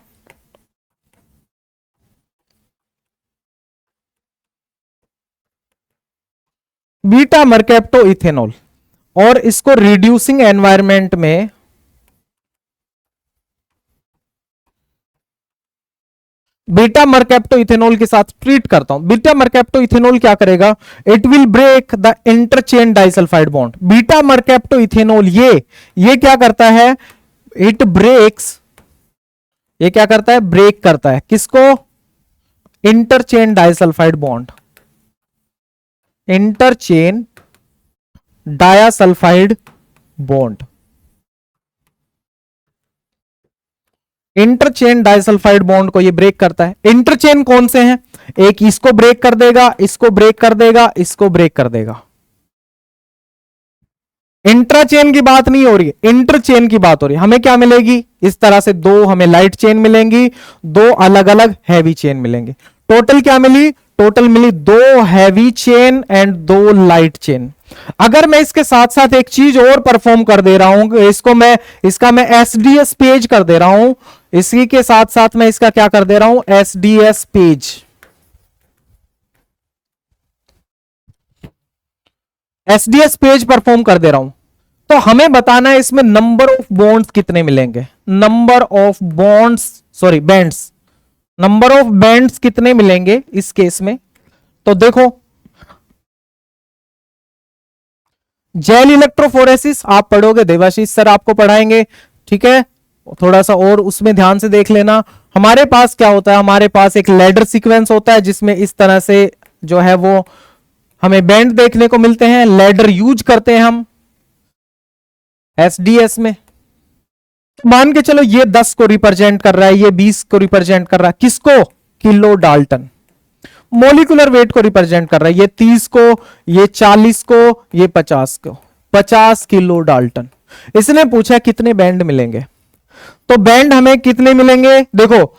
Speaker 1: बीटा मर्केप्टो इथेनॉल, और इसको रिड्यूसिंग एनवायरमेंट में बीटा मर्केप्टो इथेनॉल के साथ ट्रीट करता हूं। बीटा मर्केप्टो इथेनॉल क्या करेगा, it will break the interchain disulphide bond. Beta mercaptoethanol ये क्या करता है, इट ब्रेक्स, ये क्या करता है, ब्रेक करता है किसको, interchain disulphide bond, interchain disulphide bond. Interchain disulphide bond को ये ब्रेक करता है। इंटरचेन कौन से हैं, एक इसको ब्रेक कर देगा, इसको ब्रेक कर देगा, इसको ब्रेक कर देगा। इंट्राचेन की बात नहीं हो रही है, इंटरचेन की बात हो रही है। हमें क्या मिलेगी, इस तरह से दो हमें लाइट चेन मिलेंगी, दो अलग अलग हैवी चेन मिलेंगे। टोटल क्या मिली, टोटल मिली 2 heavy chain and 2 light chain. अगर मैं इसके साथ साथ एक चीज और परफॉर्म कर दे रहा हूं, इसका मैं एसडीएस पेज कर दे रहा हूं, इसी के साथ साथ मैं इसका क्या कर दे रहा हूं, SDS page, SDS page perform कर दे रहा हूं। तो हमें बताना है इसमें नंबर ऑफ बॉन्ड्स कितने मिलेंगे, number of bonds, sorry bands, number of bands कितने मिलेंगे इस केस में। तो देखो, जेल इलेक्ट्रोफोरेसिस आप पढ़ोगे, देवाशीष सर आपको पढ़ाएंगे, ठीक है, थोड़ा सा और उसमें ध्यान से देख लेना। हमारे पास क्या होता है, हमारे पास एक लैडर सीक्वेंस होता है जिसमें इस तरह से जो है वो हमें बैंड देखने को मिलते हैं, लैडर यूज करते हैं हम एसडीएस में। मान के चलो ये 10 को रिप्रेजेंट कर रहा है, ये 20 को रिप्रेजेंट कर रहा है, किसको, किलो डाल्टन। मोलिकुलर वेट को रिप्रेजेंट कर रहा है, ये 30 को, ये 40 को, ये 50 को, 50 किलो डाल्टन। इसने पूछा कितने बैंड मिलेंगे, तो बैंड हमें कितने मिलेंगे, देखो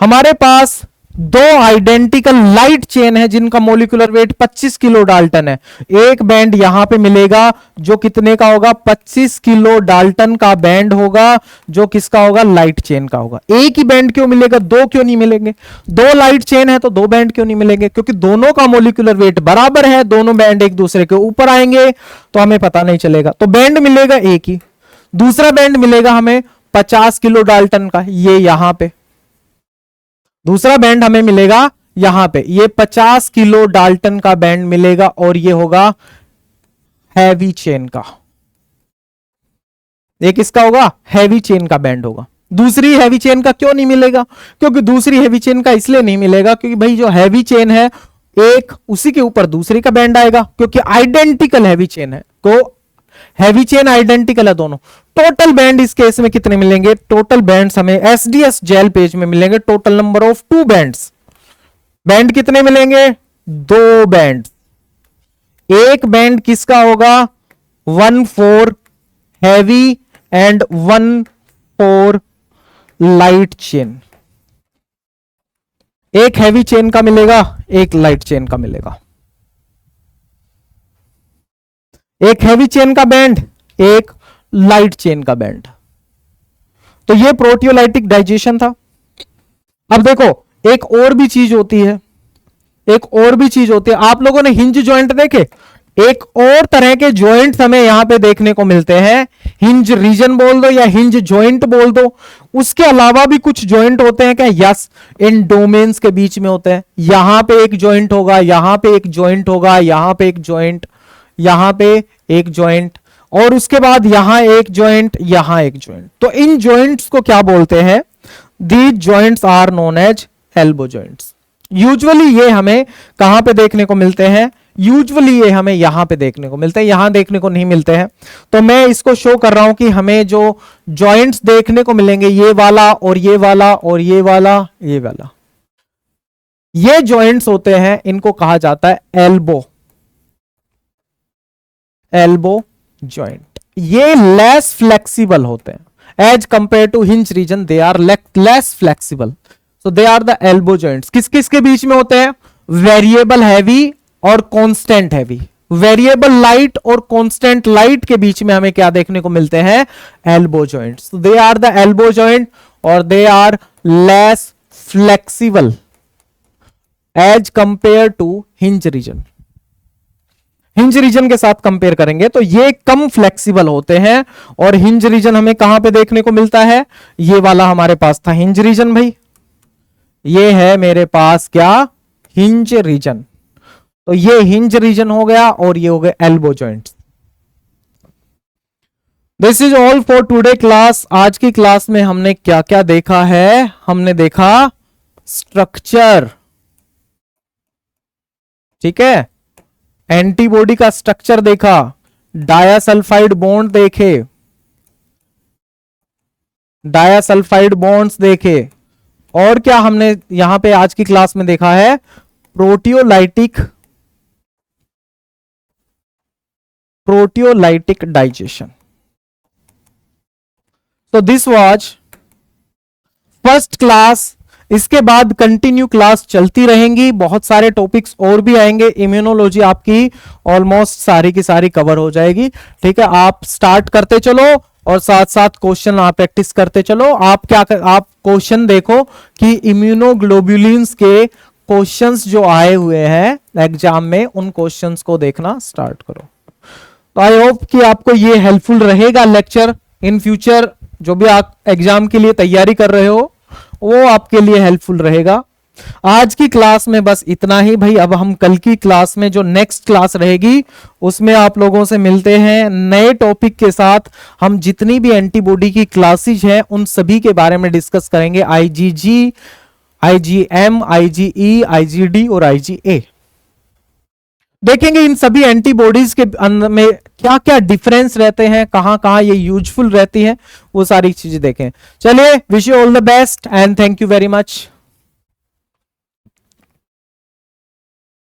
Speaker 1: हमारे पास 2 आइडेंटिकल लाइट चेन है जिनका मोलिकुलर वेट 25 किलो डाल्टन है। एक बैंड यहां पे मिलेगा जो कितने का होगा, 25 किलो डाल्टन का बैंड होगा, जो किसका होगा, लाइट चेन का होगा। एक ही बैंड क्यों मिलेगा, 2 क्यों नहीं मिलेंगे, 2 लाइट चेन है तो 2 बैंड क्यों नहीं मिलेंगे, क्योंकि दोनों का मोलिकुलर वेट बराबर है, दोनों बैंड एक दूसरे के ऊपर आएंगे तो हमें पता नहीं चलेगा। तो बैंड मिलेगा एक ही, दूसरा बैंड मिलेगा हमें 50 किलो डाल्टन का, ये यहां पे दूसरा बैंड हमें मिलेगा यहां पे, ये 50 किलो डाल्टन का बैंड मिलेगा और ये होगा हैवी चेन का, ये किसका होगा, हैवी चेन का बैंड होगा। दूसरी हैवी चेन का क्यों नहीं मिलेगा, क्योंकि दूसरी हैवी चेन का इसलिए नहीं मिलेगा क्योंकि भाई जो हैवी चेन है एक उसी के ऊपर दूसरी का बैंड आएगा, क्योंकि आइडेंटिकल हैवी चेन है, तो हैवी चेन आइडेंटिकल है दोनों। टोटल बैंड इस केस में कितने मिलेंगे, टोटल बैंड्स हमें एसडीएस जेल पेज में मिलेंगे, total number of 2 bands. Band कितने मिलेंगे, 2 बैंड। एक बैंड किसका होगा, 1/4 हैवी एंड 1/4 लाइट चेन, एक हैवी चेन का मिलेगा, एक लाइट चेन का मिलेगा, एक हैवी चेन का बैंड, एक लाइट चेन का बैंड। तो ये प्रोटियोलाइटिक डाइजेशन था। अब देखो एक और भी चीज होती है, एक और भी चीज होती है। आप लोगों ने हिंज जॉइंट देखे? एक और तरह के जॉइंट्स हमें यहां पे देखने को मिलते हैं, हिंज रीजन बोल दो या हिंज जॉइंट बोल दो। उसके अलावा भी कुछ जॉइंट होते हैं क्या? यस, इन डोमेन्स के बीच में होते हैं। यहां पे एक जॉइंट होगा, यहां पे एक जॉइंट होगा, यहां पे एक जॉइंट, यहां पे एक जॉइंट, और उसके बाद यहां एक जॉइंट, यहां एक जॉइंट। तो इन जॉइंट्स को क्या बोलते हैं? These joints are known as elbow joints. Usually ये हमें कहां पे देखने को मिलते हैं? यूजुअली ये हमें यहां पे देखने को मिलते हैं, यहां देखने को नहीं मिलते हैं। तो मैं इसको शो कर रहा हूं कि हमें जो जॉइंट्स देखने को मिलेंगे, ये वाला और ये वाला और ये वाला, ये वाला, ये जॉइंट्स होते हैं, इनको कहा जाता है एल्बो, एल्बो जॉइंट। ये लेस फ्लेक्सिबल होते हैं as compare to hinge region, they are less flexible, so they are the elbow joints. किस किस के बीच में होते हैं? वेरिएबल हैवी और कांस्टेंट हैवी। वेरिएबल लाइट और कांस्टेंट लाइट के बीच में हमें क्या देखने को मिलते हैं? Elbow joints. They are the elbow joint और they are less flexible as compare to hinge reason. Hinge region के साथ कंपेयर करेंगे तो ये कम फ्लेक्सिबल होते हैं। और हिंज रीजन हमें कहां पे देखने को मिलता है? ये वाला हमारे पास था हिंज रीजन भाई, ये है मेरे पास क्या? Hinge region. तो ये हिंज रीजन हो गया और ये हो गए elbow joints. This is all for today class. आज की क्लास में हमने क्या क्या देखा है? हमने देखा स्ट्रक्चर, ठीक है, एंटीबॉडी का स्ट्रक्चर देखा, डायासल्फाइड बॉन्ड देखे, डायासल्फाइड बॉन्ड्स देखे, और क्या हमने यहां पे आज की क्लास में देखा है? Proteolytic digestion. तो दिस वाज फर्स्ट क्लास। इसके बाद कंटिन्यू क्लास चलती रहेंगी, बहुत सारे टॉपिक्स और भी आएंगे। इम्यूनोलॉजी आपकी ऑलमोस्ट सारी की सारी कवर हो जाएगी, ठीक है। आप स्टार्ट करते चलो और साथ साथ क्वेश्चन आप प्रैक्टिस करते चलो। आप क्वेश्चन देखो कि इम्यूनोग्लोबुलिन्स के क्वेश्चंस जो आए हुए हैं एग्जाम में, उन क्वेश्चंस को देखना स्टार्ट करो। तो आई होप कि आपको ये हेल्पफुल रहेगा लेक्चर। इन फ्यूचर जो भी आप एग्जाम के लिए तैयारी कर रहे हो वो आपके लिए हेल्पफुल रहेगा। आज की क्लास में बस इतना ही भाई। अब हम कल की क्लास में जो नेक्स्ट क्लास रहेगी उसमें आप लोगों से मिलते हैं नए टॉपिक के साथ। हम जितनी भी एंटीबॉडी की क्लासेज हैं उन सभी के बारे में डिस्कस करेंगे। आईजीजी, आईजीएम, आईजीई, आईजीडी और आईजीए देखेंगे। इन सभी एंटीबॉडीज के अंदर में क्या क्या डिफरेंस रहते हैं, कहां कहां ये यूजफुल रहती है, वो सारी चीजें देखें। चलिए, wish you all the best and thank you very much.